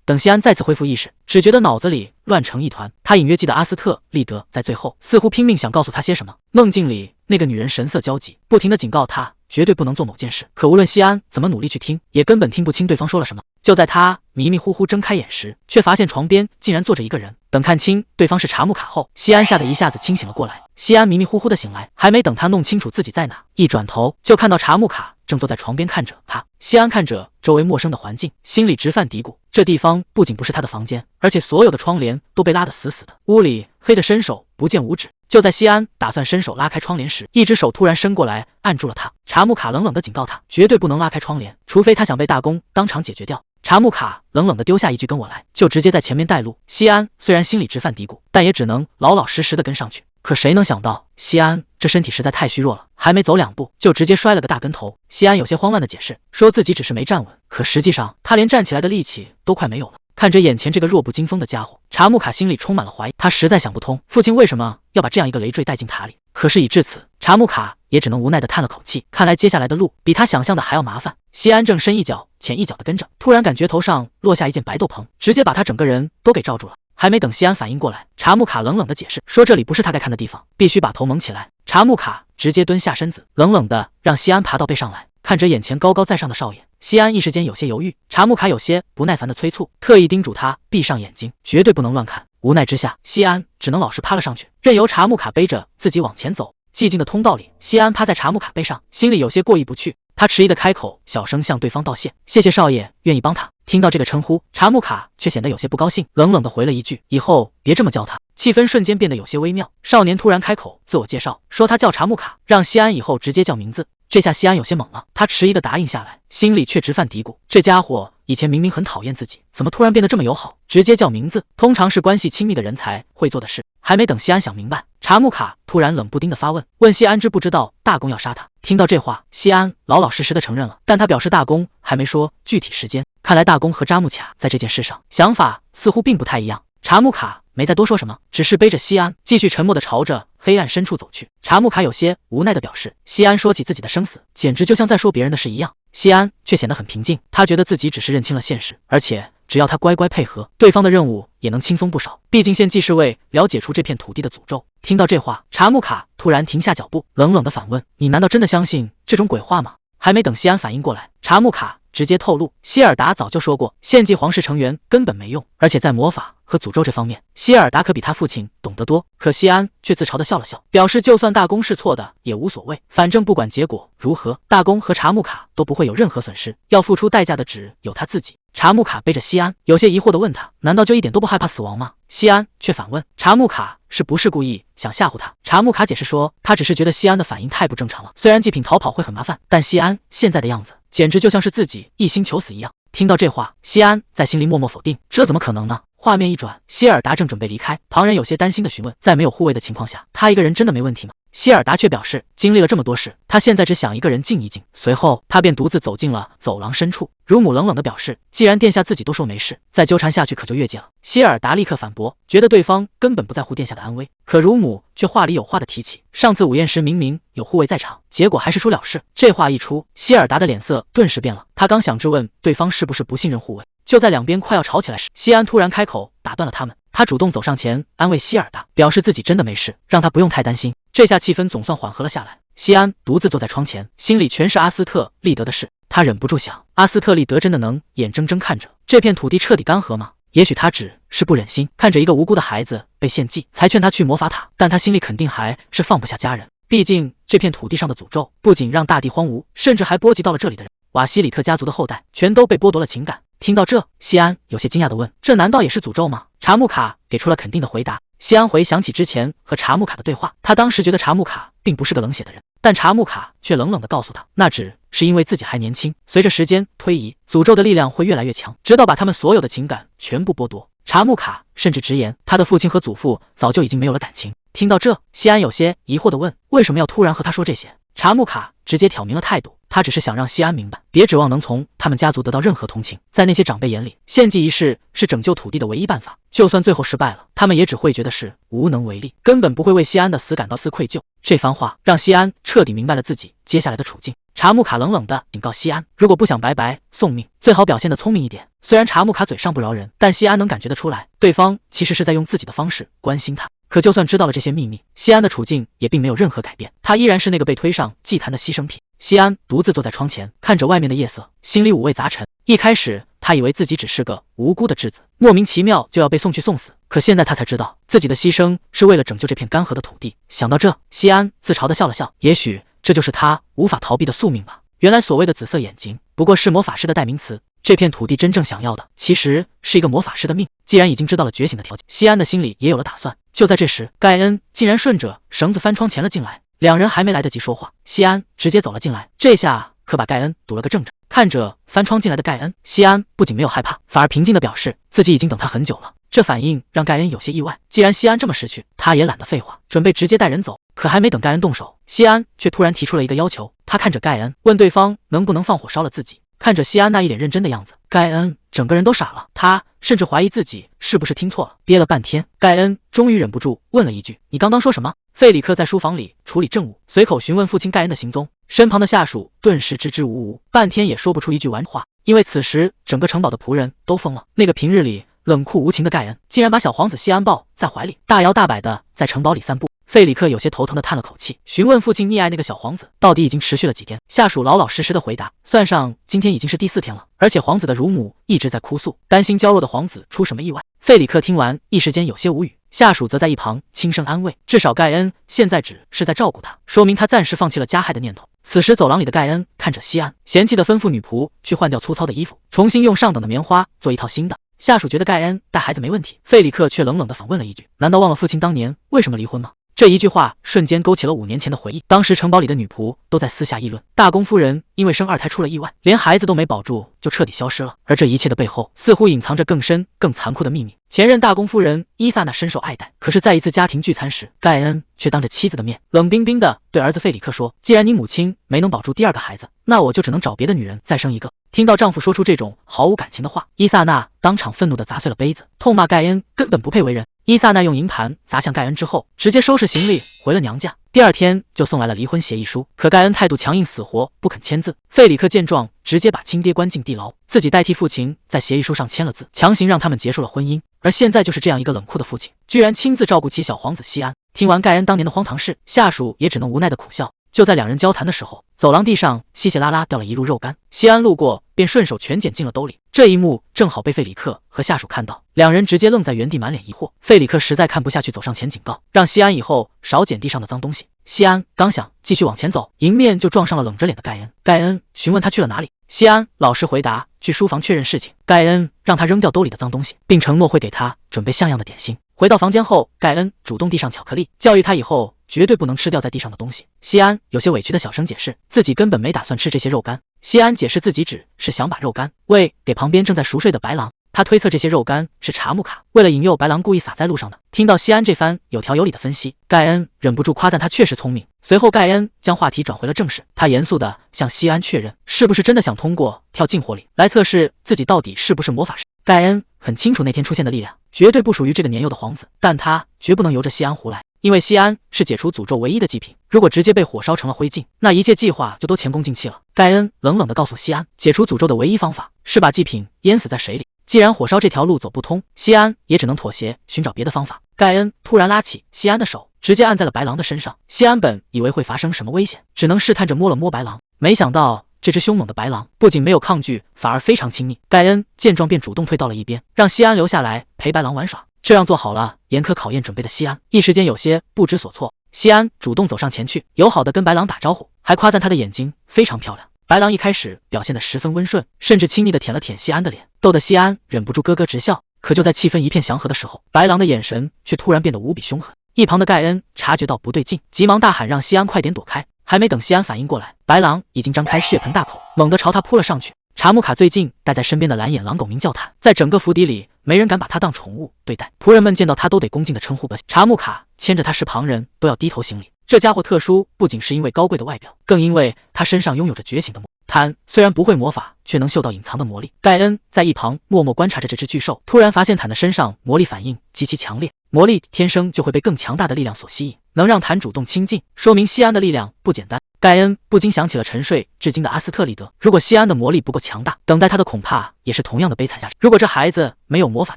S1: 等西安再次恢复意识，只觉得脑子里乱成一团。他隐约记得阿斯特利德在最后似乎拼命想告诉他些什么。梦境里那个女人神色焦急，不停地警告他绝对不能做某件事，可无论西安怎么努力去听，也根本听不清对方说了什么。就在他迷迷糊糊睁开眼时，却发现床边竟然坐着一个人。等看清对方是查木卡后，西安吓得一下子清醒了过来。西安迷迷糊糊的醒来，还没等他弄清楚自己在哪，一转头就看到查木卡正坐在床边看着他。西安看着周围陌生的环境，心里直犯嘀咕，这地方不仅不是他的房间，而且所有的窗帘都被拉得死死的，屋里黑得伸手不见五指。就在西安打算伸手拉开窗帘时，一只手突然伸过来按住了他。查木卡冷冷地警告他，绝对不能拉开窗帘，除非他想被大公当场解决掉。查木卡冷冷地丢下一句跟我来，就直接在前面带路。西安虽然心里直犯嘀咕，但也只能老老实实地跟上去。可谁能想到，西安这身体实在太虚弱了，还没走2步就直接摔了个大跟头。西安有些慌乱地解释，说自己只是没站稳，可实际上他连站起来的力气都快没有了。看着眼前这个弱不禁风的家伙，查木卡心里充满了怀疑。他实在想不通，父亲为什么要把这样一个累赘带进塔里。可事已至此，查木卡也只能无奈地叹了口气。看来接下来的路比他想象的还要麻烦。西安正深一脚浅一脚地跟着，突然感觉头上落下一件白斗篷，直接把他整个人都给罩住了。还没等西安反应过来，查木卡冷冷地解释说，这里不是他该看的地方，必须把头蒙起来。查木卡直接蹲下身子，冷冷地让西安爬到背上来。看着眼前高高在上的少爷，西安一时间有些犹豫。查木卡有些不耐烦的催促，特意叮嘱他闭上眼睛，绝对不能乱看。无奈之下，西安只能老实趴了上去，任由查木卡背着自己往前走。寂静的通道里，西安趴在查木卡背上，心里有些过意不去。他迟疑的开口，小声向对方道谢：“谢谢少爷，愿意帮他。”听到这个称呼，查木卡却显得有些不高兴，冷冷的回了一句：“以后别这么叫他。”气氛瞬间变得有些微妙。少年突然开口自我介绍，说他叫查木卡，让西安以后直接叫名字。这下西安有些懵了，他迟疑的答应下来，心里却直犯嘀咕：这家伙以前明明很讨厌自己，怎么突然变得这么友好？直接叫名字，通常是关系亲密的人才会做的事。还没等西安想明白，查木卡突然冷不丁的发问，问西安知不知道大公要杀他。听到这话，西安老老实实的承认了，但他表示大公还没说具体时间。看来大公和扎木卡在这件事上想法似乎并不太一样。查木卡没再多说什么，只是背着西安继续沉默地朝着黑暗深处走去。查木卡有些无奈地表示，西安说起自己的生死，简直就像在说别人的事一样。西安却显得很平静，他觉得自己只是认清了现实，而且只要他乖乖配合，对方的任务也能轻松不少。毕竟献祭是为了解除这片土地的诅咒。听到这话，查木卡突然停下脚步，冷冷地反问：“你难道真的相信这种鬼话吗？”还没等西安反应过来，查木卡直接透露，希尔达早就说过，献祭皇室成员根本没用，而且在魔法和诅咒这方面，希尔达可比他父亲懂得多。可西安却自嘲地笑了笑，表示就算大公是错的也无所谓，反正不管结果如何，大公和查木卡都不会有任何损失，要付出代价的只有他自己。查木卡背着西安，有些疑惑地问他，难道就一点都不害怕死亡吗？西安却反问查木卡是不是故意想吓唬他。查木卡解释说，他只是觉得西安的反应太不正常了，虽然祭品逃跑会很麻烦，但西安现在的样子简直就像是自己一心求死一样。听到这话，西安在心里默默否定，这怎么可能呢？画面一转，希尔达正准备离开，旁人有些担心地询问，在没有护卫的情况下，他一个人真的没问题吗？希尔达却表示，经历了这么多事，他现在只想一个人静一静。随后他便独自走进了走廊深处。乳母冷冷地表示，既然殿下自己都说没事，再纠缠下去可就越界了。希尔达立刻反驳，觉得对方根本不在乎殿下的安危。可乳母却话里有话地提起，上次午宴时明明有护卫在场，结果还是出了事。这话一出，希尔达的脸色顿时变了，他刚想质问对方是不是不信任护卫，就在两边快要吵起来时，西安突然开口打断了他们。他主动走上前安慰希尔达，表示自己真的没事，让他不用太担心。这下气氛总算缓和了下来。西安独自坐在窗前，心里全是阿斯特利德的事。他忍不住想，阿斯特利德真的能眼睁睁看着这片土地彻底干涸吗？也许他只是不忍心看着一个无辜的孩子被献祭，才劝他去魔法塔，但他心里肯定还是放不下家人。毕竟这片土地上的诅咒不仅让大地荒芜，甚至还波及到了这里的人。瓦西里特家族的后代全都被剥夺了情感。听到这，西安有些惊讶地问，这难道也是诅咒吗？查木卡给出了肯定的回答。西安回想起之前和查木卡的对话，他当时觉得查木卡并不是个冷血的人，但查木卡却冷冷地告诉他，那只是因为自己还年轻，随着时间推移，诅咒的力量会越来越强，直到把他们所有的情感全部剥夺。查木卡甚至直言，他的父亲和祖父早就已经没有了感情。听到这，西安有些疑惑地问，为什么要突然和他说这些？查木卡直接挑明了态度，他只是想让西安明白，别指望能从他们家族得到任何同情。在那些长辈眼里，献祭仪式是拯救土地的唯一办法，就算最后失败了，他们也只会觉得是无能为力，根本不会为西安的死感到愧疚。这番话让西安彻底明白了自己接下来的处境。查木卡冷冷地警告西安，如果不想白白送命，最好表现得聪明一点。虽然查木卡嘴上不饶人，但西安能感觉得出来，对方其实是在用自己的方式关心他。可就算知道了这些秘密，西安的处境也并没有任何改变，他依然是那个被推上祭坛的牺牲品。西安独自坐在窗前，看着外面的夜色，心里五味杂陈。一开始他以为自己只是个无辜的质子，莫名其妙就要被送去送死，可现在他才知道，自己的牺牲是为了拯救这片干涸的土地。想到这，西安自嘲地笑了笑，也许这就是他无法逃避的宿命吧。原来所谓的紫色眼睛，不过是魔法师的代名词。这片土地真正想要的，其实是一个魔法师的命。既然已经知道了觉醒的条件，西安的心里也有了打算。就在这时，盖恩竟然顺着绳子翻窗潜了进来，两人还没来得及说话，西安直接走了进来，这下可把盖恩堵了个正着。看着翻窗进来的盖恩，西安不仅没有害怕，反而平静地表示自己已经等他很久了。这反应让盖恩有些意外，既然西安这么识趣，他也懒得废话，准备直接带人走。可还没等盖恩动手，西安却突然提出了一个要求。他看着盖恩，问对方能不能放火烧了自己。看着西安那一脸认真的样子，盖恩整个人都傻了，他甚至怀疑自己是不是听错了。憋了半天，盖恩终于忍不住问了一句：“你刚刚说什么？”费里克在书房里处理政务，随口询问父亲盖恩的行踪，身旁的下属顿时支支吾吾，半天也说不出一句完话。因为此时整个城堡的仆人都疯了，那个平日里冷酷无情的盖恩，竟然把小皇子西安抱在怀里，大摇大摆的在城堡里散步。费里克有些头疼的叹了口气，询问父亲溺爱那个小皇子到底已经持续了几天。下属老老实实的回答，算上今天已经是第4天了，而且皇子的乳母一直在哭诉，担心娇弱的皇子出什么意外。费里克听完一时间有些无语，下属则在一旁轻声安慰，至少盖恩现在只是在照顾他，说明他暂时放弃了加害的念头。此时走廊里的盖恩看着西安，嫌弃的吩咐女仆去换掉粗糙的衣服，重新用上等的棉花做一套新的。下属觉得盖恩带孩子没问题，费里克却冷冷地反问了一句：“难道忘了父亲当年为什么离婚吗？”这一句话瞬间勾起了5年前的回忆。当时城堡里的女仆都在私下议论，大公夫人因为生2胎出了意外，连孩子都没保住，就彻底消失了。而这一切的背后，似乎隐藏着更深、更残酷的秘密。前任大公夫人伊萨娜深受爱戴，可是在一次家庭聚餐时，盖恩却当着妻子的面，冷冰冰地对儿子费里克说：“既然你母亲没能保住第2个孩子，那我就只能找别的女人再生一个。”听到丈夫说出这种毫无感情的话，伊萨娜当场愤怒地砸碎了杯子，痛骂盖恩根本不配为人。伊萨娜用银盘砸向盖恩之后，直接收拾行李回了娘家。第2天就送来了离婚协议书，可盖恩态度强硬，死活不肯签字。费里克见状，直接把亲爹关进地牢，自己代替父亲在协议书上签了字，强行让他们结束了婚姻。而现在就是这样一个冷酷的父亲，居然亲自照顾起小皇子西安。听完盖恩当年的荒唐事，下属也只能无奈的苦笑。就在两人交谈的时候，走廊地上稀稀拉拉掉了一路肉干，西安路过便顺手全捡进了兜里。这一幕正好被费里克和下属看到，两人直接愣在原地，满脸疑惑。费里克实在看不下去，走上前警告，让西安以后少捡地上的脏东西。西安刚想继续往前走，迎面就撞上了冷着脸的盖恩。盖恩询问他去了哪里，西安老实回答去书房确认事情。盖恩让他扔掉兜里的脏东西，并承诺会给他准备像样的点心。回到房间后，盖恩主动递上巧克力，教育他以后绝对不能吃掉在地上的东西。西安有些委屈的小声解释，自己根本没打算吃这些肉干。西安解释自己只是想把肉干喂给旁边正在熟睡的白狼。他推测这些肉干是查木卡为了引诱白狼故意撒在路上的。听到西安这番有条有理的分析，盖恩忍不住夸赞他确实聪明。随后盖恩将话题转回了正事，他严肃地向西安确认，是不是真的想通过跳进火里来测试自己到底是不是魔法师。盖恩很清楚那天出现的力量绝对不属于这个年幼的皇子，但他绝不能由着西安胡来，因为西安是解除诅咒唯一的祭品，如果直接被火烧成了灰烬，那一切计划就都前功尽弃了。盖恩冷冷地告诉西安，解除诅咒的唯一方法是把祭品淹死在水里。既然火烧这条路走不通，西安也只能妥协，寻找别的方法。盖恩突然拉起西安的手，直接按在了白狼的身上。西安本以为会发生什么危险，只能试探着摸了摸白狼，没想到这只凶猛的白狼不仅没有抗拒，反而非常亲密。盖恩见状便主动退到了一边，让西安留下来陪白狼玩耍。这样做好了严苛考验准备的西安，一时间有些不知所措。西安主动走上前去，友好的跟白狼打招呼，还夸赞他的眼睛非常漂亮。白狼一开始表现得十分温顺，甚至亲昵地舔了舔西安的脸，逗得西安忍不住咯咯直笑。可就在气氛一片祥和的时候，白狼的眼神却突然变得无比凶狠。一旁的盖恩察觉到不对劲，急忙大喊让西安快点躲开。还没等西安反应过来，白狼已经张开血盆大口，猛地朝他扑了上去。查木卡最近带在身边的蓝眼狼狗鸣叫谈，在整个府邸里没人敢把他当宠物对待，仆人们见到他都得恭敬地称呼个。查木卡牵着他时，旁人都要低头行礼。这家伙特殊，不仅是因为高贵的外表，更因为他身上拥有着觉醒的魔。坦虽然不会魔法，却能嗅到隐藏的魔力。盖恩在一旁默默观察着这只巨兽，突然发现坦的身上魔力反应极其强烈，魔力天生就会被更强大的力量所吸引，能让坦主动亲近，说明西安的力量不简单。盖恩不禁想起了沉睡至今的阿斯特利德，如果西安的魔力不够强大，等待他的恐怕也是同样的悲惨下场。如果这孩子没有魔法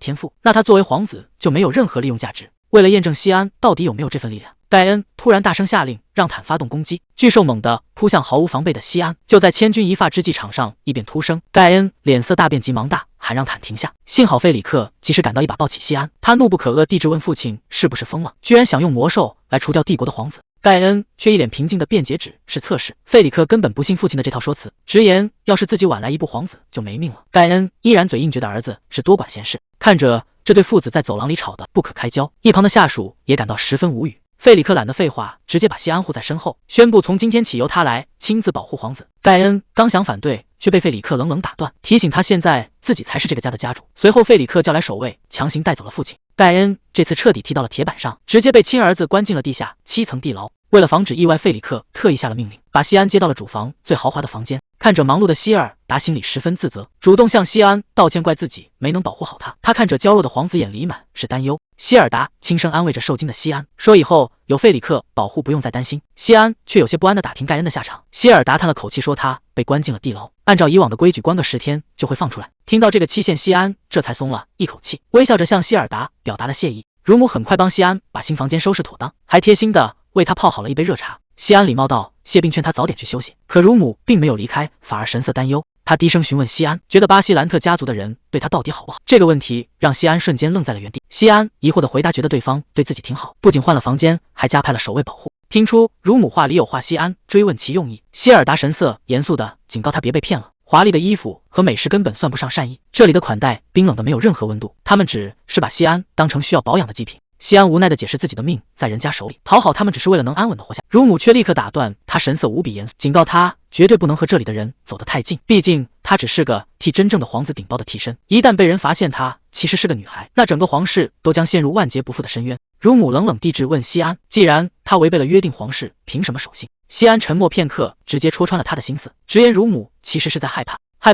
S1: 天赋，那他作为皇子就没有任何利用价值。为了验证西安到底有没有这份力量，盖恩突然大声下令，让坦发动攻击。巨兽猛地扑向毫无防备的西安，就在千钧一发之际，场上异变突生。盖恩脸色大变，急忙大喊让坦停下。幸好费里克及时赶到，一把抱起西安。他怒不可遏地质问父亲是不是疯了，居然想用魔兽来除掉帝国的皇子。盖恩却一脸平静的辩解只是测试。费里克根本不信父亲的这套说辞，直言要是自己晚来一步，皇子就没命了。盖恩依然嘴硬，觉得儿子是多管闲事。看着这对父子在走廊里吵得不可开交，一旁的下属也感到十分无语。费里克懒得废话，直接把西安护在身后，宣布从今天起由他来亲自保护皇子。盖恩刚想反对，却被费里克冷冷打断，提醒他现在自己才是这个家的家主。随后费里克叫来守卫，强行带走了父亲。盖恩这次彻底踢到了铁板上，直接被亲儿子关进了地下7层地牢。为了防止意外，费里克特意下了命令，把西安接到了主房最豪华的房间。看着忙碌的希尔达，心里十分自责，主动向西安道歉，怪自己没能保护好他。他看着娇弱的皇子，眼里满是担忧。希尔达轻声安慰着受惊的西安，说以后有费里克保护，不用再担心。西安却有些不安地打听盖恩的下场。希尔达叹了口气，说他被关进了地牢，按照以往的规矩，关个10天就会放出来。听到这个期限，西安这才松了一口气，微笑着向希尔达表达了谢意。乳母很快帮西安把新房间收拾妥当，还贴心的为他泡好了一杯热茶。西安礼貌道谢，并劝他早点去休息。可乳母并没有离开，反而神色担忧。他低声询问西安，觉得巴西兰特家族的人对他到底好不好？这个问题让西安瞬间愣在了原地。西安疑惑地回答，觉得对方对自己挺好，不仅换了房间，还加派了守卫保护。听出乳母话里有话，西安追问其用意。希尔达神色严肃地警告他别被骗了。华丽的衣服和美食根本算不上善意，这里的款待冰冷的没有任何温度，他们只是把西安当成需要保养的祭品。西安无奈地解释自己的命在人家手里，讨好他们只是为了能安稳地活下。乳母却立刻打断他，神色无比严肃，警告他绝对不能和这里的人走得太近，毕竟他只是个替真正的皇子顶包的替身，一旦被人发现他其实是个女孩，那整个皇室都将陷入万劫不复的深渊。乳母冷冷地质问西安，既然他违背了约定，皇室凭什么守信？西安沉默片刻，直接戳穿了他的心思，直言乳母其实是在害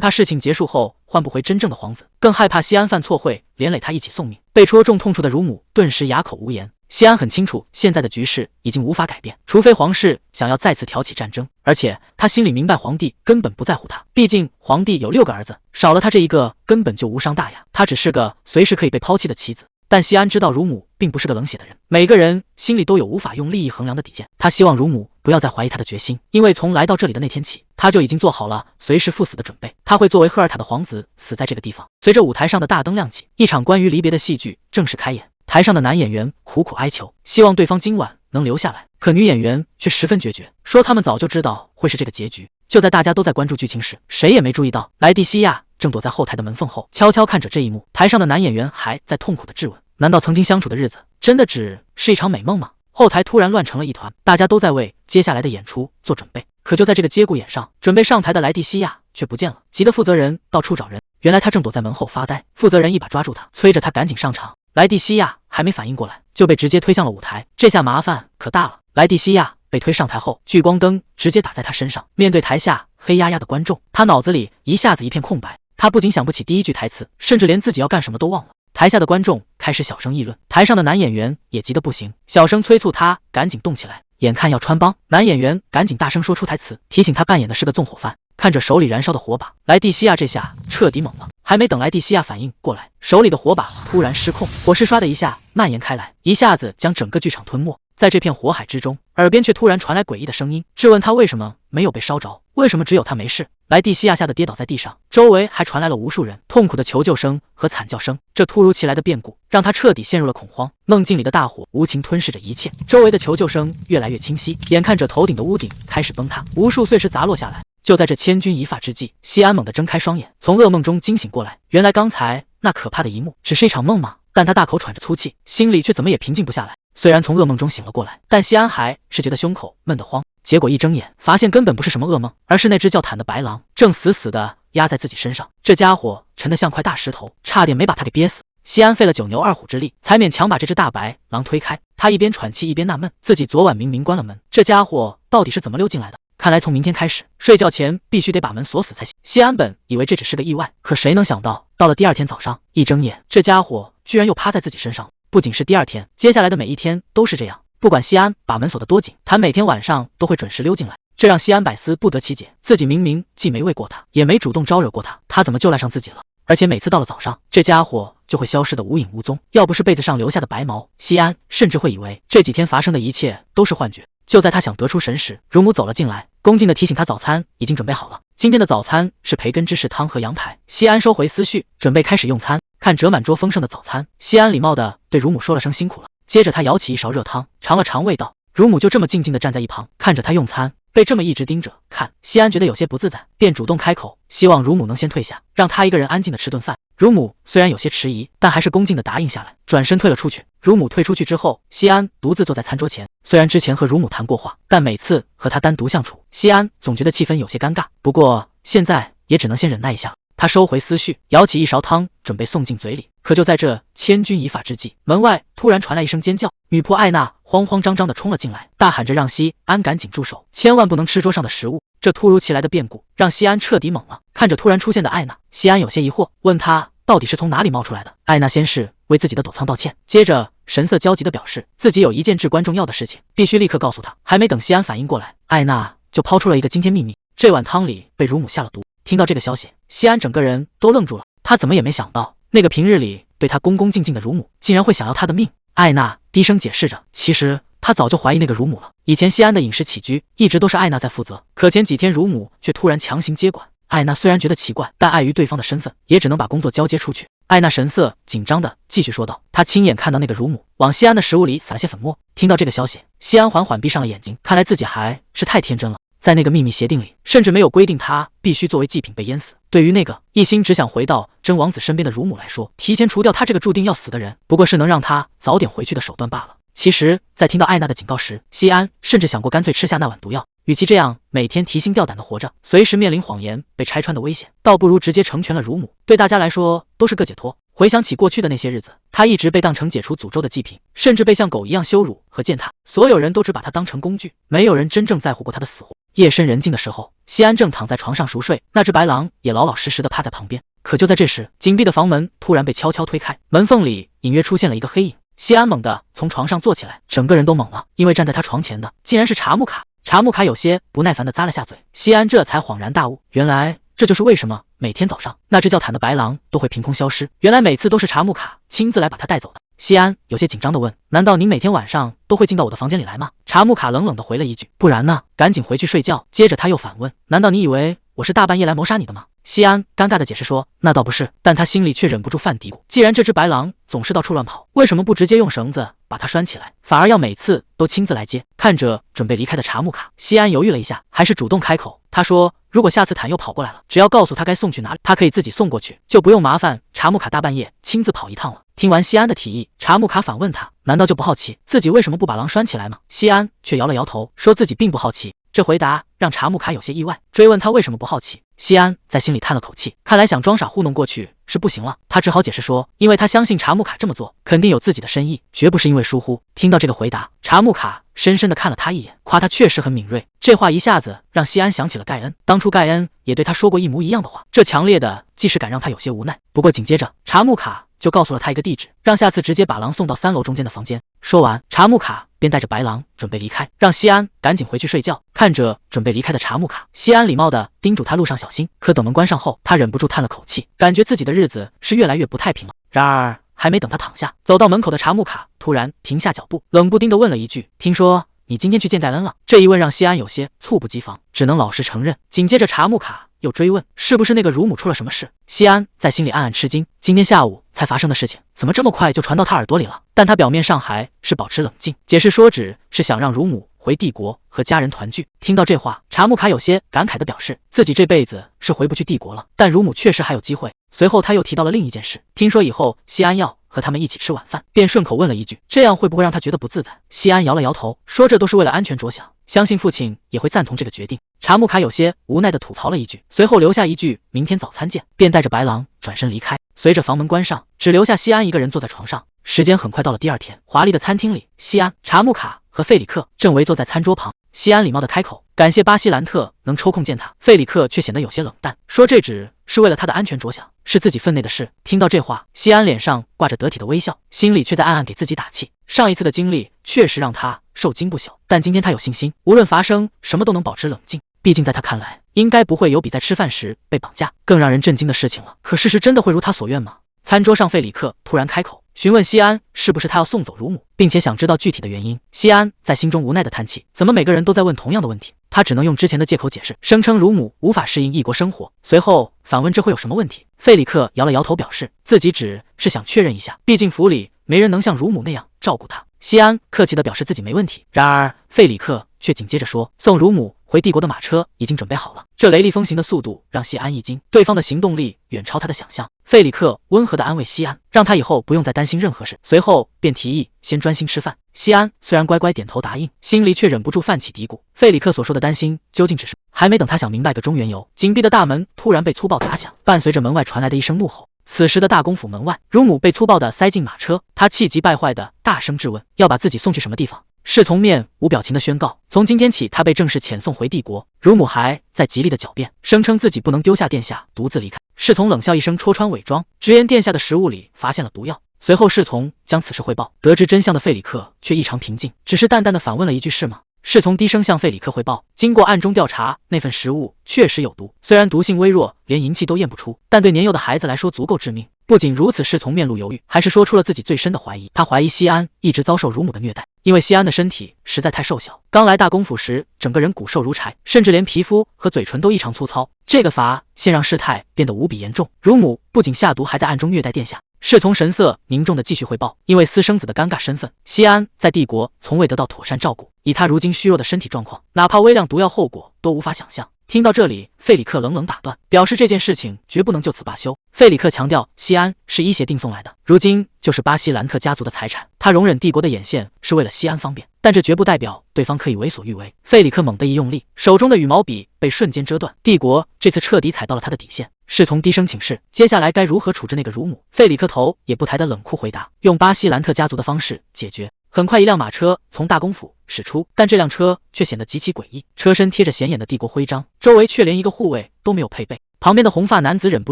S1: 怕事情结束后换不回真正的皇子，更害怕西安犯错会连累他一起送命。被戳中痛处的乳母顿时哑口无言。西安很清楚，现在的局势已经无法改变，除非皇室想要再次挑起战争，而且他心里明白皇帝根本不在乎他，毕竟皇帝有6个儿子，少了他这一个根本就无伤大雅，他只是个随时可以被抛弃的棋子。但西安知道乳母并不是个冷血的人，每个人心里都有无法用利益衡量的底线。他希望乳母不要再怀疑他的决心，因为从来到这里的那天起，他就已经做好了随时赴死的准备。他会作为赫尔塔的皇子死在这个地方。随着舞台上的大灯亮起，一场关于离别的戏剧正式开演。台上的男演员苦苦哀求，希望对方今晚能留下来，可女演员却十分决绝，说他们早就知道会是这个结局。就在大家都在关注剧情时，谁也没注意到莱蒂西亚正躲在后台的门缝后，悄悄看着这一幕。台上的男演员还在痛苦地质问，难道曾经相处的日子真的只是一场美梦吗？后台突然乱成了一团，大家都在为接下来的演出做准备。可就在这个节骨眼上，准备上台的莱蒂西亚却不见了，急得负责人到处找人。原来他正躲在门后发呆，负责人一把抓住他，催着他赶紧上场。莱蒂西亚还没反应过来，就被直接推向了舞台。这下麻烦可大了，莱蒂西亚被推上台后，聚光灯直接打在他身上，面对台下黑压压的观众，他脑子里一下子一片空白。他不仅想不起第一句台词，甚至连自己要干什么都忘了。台下的观众开始小声议论，台上的男演员也急得不行，小声催促他赶紧动起来，眼看要穿帮。男演员赶紧大声说出台词，提醒他扮演的是个纵火犯。看着手里燃烧的火把，莱蒂西亚这下彻底懵了。还没等莱蒂西亚反应过来，手里的火把突然失控，火势唰的一下蔓延开来，一下子将整个剧场吞没。在这片火海之中，耳边却突然传来诡异的声音，质问他为什么没有被烧着，为什么只有他没事。莱蒂西亚吓得跌倒在地上，周围还传来了无数人痛苦的求救声和惨叫声。这突如其来的变故让他彻底陷入了恐慌，梦境里的大火无情吞噬着一切，周围的求救声越来越清晰，眼看着头顶的屋顶开始崩塌，无数碎石砸落下来。就在这千钧一发之际，西安猛地睁开双眼，从噩梦中惊醒过来。原来刚才那可怕的一幕只是一场梦吗？但他大口喘着粗气，心里却怎么也平静不下来。虽然从噩梦中醒了过来，但西安还是觉得胸口闷得慌。结果一睁眼，发现根本不是什么噩梦，而是那只叫坦的白狼正死死地压在自己身上。这家伙沉得像块大石头，差点没把他给憋死。西安费了九牛二虎之力，才勉强把这只大白狼推开。他一边喘气一边纳闷，自己昨晚明明关了门，这家伙到底是怎么溜进来的？看来从明天开始，睡觉前必须得把门锁死才行。西安本以为这只是个意外，可谁能想到，到了第二天早上，一睁眼，这家伙居然又趴在自己身上了。不仅是第二天，接下来的每一天都是这样。不管西安把门锁得多紧，他每天晚上都会准时溜进来，这让西安百思不得其解。自己明明既没喂过他，也没主动招惹过他，他怎么就赖上自己了？而且每次到了早上，这家伙就会消失得无影无踪。要不是被子上留下的白毛，西安甚至会以为这几天发生的一切都是幻觉。就在他想得出神时，乳母走了进来，恭敬地提醒他早餐已经准备好了。今天的早餐是培根芝士汤和羊排。西安收回思绪，准备开始用餐。看着满桌丰盛的早餐，西安礼貌地对乳母说了声辛苦了。接着他舀起一勺热汤，尝了尝味道。乳母就这么静静地站在一旁，看着他用餐。被这么一直盯着看，西安觉得有些不自在，便主动开口，希望乳母能先退下，让他一个人安静地吃顿饭。乳母虽然有些迟疑，但还是恭敬地答应下来，转身退了出去。乳母退出去之后，西安独自坐在餐桌前。虽然之前和乳母谈过话，但每次和他单独相处，西安总觉得气氛有些尴尬。不过现在也只能先忍耐一下。他收回思绪，舀起一勺汤，准备送进嘴里。可就在这千钧一发之际，门外突然传来一声尖叫，女仆艾娜慌慌张张地冲了进来，大喊着让西安赶紧住手，千万不能吃桌上的食物。这突如其来的变故让西安彻底懵了，看着突然出现的艾娜，西安有些疑惑，问她到底是从哪里冒出来的。艾娜先是为自己的躲藏道歉，接着神色焦急地表示自己有一件至关重要的事情，必须立刻告诉她。还没等西安反应过来，艾娜就抛出了一个惊天秘密：这碗汤里被乳母下了毒。听到这个消息，西安整个人都愣住了，他怎么也没想到，那个平日里对他恭恭敬敬的乳母，竟然会想要他的命。艾娜低声解释着，其实他早就怀疑那个乳母了。以前西安的饮食起居一直都是艾娜在负责，可前几天乳母却突然强行接管。艾娜虽然觉得奇怪，但碍于对方的身份，也只能把工作交接出去。艾娜神色紧张地继续说道，她亲眼看到那个乳母往西安的食物里撒了些粉末。听到这个消息，西安缓缓闭上了眼睛，看来自己还是太天真了。在那个秘密协定里，甚至没有规定他必须作为祭品被淹死。对于那个一心只想回到真王子身边的乳母来说，提前除掉他这个注定要死的人，不过是能让他早点回去的手段罢了。其实，在听到艾娜的警告时，西安甚至想过干脆吃下那碗毒药。与其这样每天提心吊胆的活着，随时面临谎言被拆穿的危险，倒不如直接成全了乳母，对大家来说都是个解脱。回想起过去的那些日子，他一直被当成解除诅咒的祭品，甚至被像狗一样羞辱和践踏。所有人都只把他当成工具，没有人真正在乎过他的死活。夜深人静的时候，西安正躺在床上熟睡，那只白狼也老老实实的趴在旁边。可就在这时，紧闭的房门突然被悄悄推开，门缝里隐约出现了一个黑影。西安猛地从床上坐起来，整个人都懵了，因为站在他床前的竟然是查木卡。查木卡有些不耐烦地咂了下嘴，西安这才恍然大悟，原来这就是为什么每天早上那只叫坦的白狼都会凭空消失，原来每次都是查木卡亲自来把他带走的。西安有些紧张地问，难道您每天晚上都会进到我的房间里来吗？查木卡冷冷地回了一句，不然呢？赶紧回去睡觉。接着他又反问，难道你以为我是大半夜来谋杀你的吗？西安尴尬地解释说，那倒不是，但他心里却忍不住犯嘀咕，既然这只白狼总是到处乱跑，为什么不直接用绳子把它拴起来，反而要每次都亲自来接？看着准备离开的查木卡，西安犹豫了一下，还是主动开口。他说，如果下次坦又跑过来了，只要告诉他该送去哪里，他可以自己送过去，就不用麻烦查木卡大半夜亲自跑一趟了。听完西安的提议，查木卡反问他，难道就不好奇自己为什么不把狼拴起来吗？西安却摇了摇头，说自己并不好奇。这回答让查木卡有些意外，追问他为什么不好奇。西安在心里叹了口气，看来想装傻糊弄过去是不行了。他只好解释说，因为他相信查木卡这么做肯定有自己的深意，绝不是因为疏忽。听到这个回答，查木卡深深地看了他一眼，夸他确实很敏锐。这话一下子让西安想起了盖恩，当初盖恩也对他说过一模一样的话，这强烈的既视感让他有些无奈。不过紧接着，查木卡就告诉了他一个地址，让下次直接把狼送到3楼中间的房间。说完，查木卡便带着白狼准备离开，让西安赶紧回去睡觉。看着准备离开的查木卡，西安礼貌地叮嘱他路上小心。可等门关上后，他忍不住叹了口气，感觉自己的日子是越来越不太平了。然而还没等他躺下，走到门口的查木卡突然停下脚步，冷不丁地问了一句，听说你今天去见盖恩了？这一问让西安有些猝不及防，只能老实承认。紧接着查木卡又追问，是不是那个乳母出了什么事？西安在心里暗暗吃惊，今天下午才发生的事情，怎么这么快就传到他耳朵里了？但他表面上还是保持冷静，解释说只是想让乳母回帝国和家人团聚。听到这话，查木卡有些感慨地表示，自己这辈子是回不去帝国了，但乳母确实还有机会。随后他又提到了另一件事，听说以后西安要和他们一起吃晚饭，便顺口问了一句，这样会不会让他觉得不自在？西安摇了摇头，说这都是为了安全着想，相信父亲也会赞同这个决定。查木卡有些无奈地吐槽了一句，随后留下一句明天早餐见，便带着白狼转身离开。随着房门关上，只留下西安一个人坐在床上。时间很快到了第二天，华丽的餐厅里，西安、查木卡和费里克正围坐在餐桌旁。西安礼貌地开口，感谢巴西兰特能抽空见他。费里克却显得有些冷淡，说这只是为了他的安全着想，是自己分内的事。听到这话，西安脸上挂着得体的微笑，心里却在暗暗给自己打气。上一次的经历确实让他受惊不小，但今天他有信心，无论发生什么都能保持冷静。毕竟在他看来，应该不会有比在吃饭时被绑架更让人震惊的事情了。可事实真的会如他所愿吗？餐桌上，费里克突然开口，询问西安是不是他要送走乳母，并且想知道具体的原因。西安在心中无奈地叹气，怎么每个人都在问同样的问题？他只能用之前的借口解释，声称乳母无法适应异国生活，随后反问这会有什么问题？费里克摇了摇头，表示自己只是想确认一下，毕竟府里没人能像乳母那样照顾他。西安客气地表示自己没问题，然而费里克却紧接着说，送乳母回帝国的马车已经准备好了。这雷厉风行的速度让西安一惊，对方的行动力远超他的想象。费里克温和地安慰西安，让他以后不用再担心任何事，随后便提议先专心吃饭。西安虽然乖乖点头答应，心里却忍不住泛起嘀咕，费里克所说的担心究竟只是……还没等他想明白个中缘由，紧闭的大门突然被粗暴砸响，伴随着门外传来的一声怒吼。此时的大公府门外，乳母被粗暴地塞进马车，他气急败坏地大声质问，要把自己送去什么地方？侍从面无表情地宣告，从今天起他被正式遣送回帝国。乳母还在极力地狡辩，声称自己不能丢下殿下独自离开。侍从冷笑一声，戳穿伪装，直言殿下的食物里发现了毒药。随后侍从将此事汇报，得知真相的费里克却异常平静，只是淡淡地反问了一句是吗？侍从低声向费里克汇报，经过暗中调查，那份食物确实有毒，虽然毒性微弱，连银器都验不出，但对年幼的孩子来说足够致命。不仅如此，侍从面露犹豫，还是说出了自己最深的怀疑。他怀疑西安一直遭受乳母的虐待，因为西安的身体实在太瘦小，刚来大公府时整个人骨瘦如柴，甚至连皮肤和嘴唇都异常粗糙。这个罚现让事态变得无比严重，乳母不仅下毒，还在暗中虐待殿下。侍从神色凝重地继续汇报，因为私生子的尴尬身份，西安在帝国从未得到妥善照顾，以他如今虚弱的身体状况，哪怕微量毒药后果都无法想象。听到这里，费里克冷冷打断，表示这件事情绝不能就此罢休。费里克强调，西安是医协定送来的，如今就是巴西兰特家族的财产，他容忍帝国的眼线是为了西安方便，但这绝不代表对方可以为所欲为。费里克猛地一用力，手中的羽毛笔被瞬间折断，帝国这次彻底踩到了他的底线。侍从低声请示，接下来该如何处置那个乳母？费里克头也不抬的冷酷回答，用巴西兰特家族的方式解决。很快，一辆马车从大公府驶出，但这辆车却显得极其诡异，车身贴着显眼的帝国徽章，周围却连一个护卫都没有配备。旁边的红发男子忍不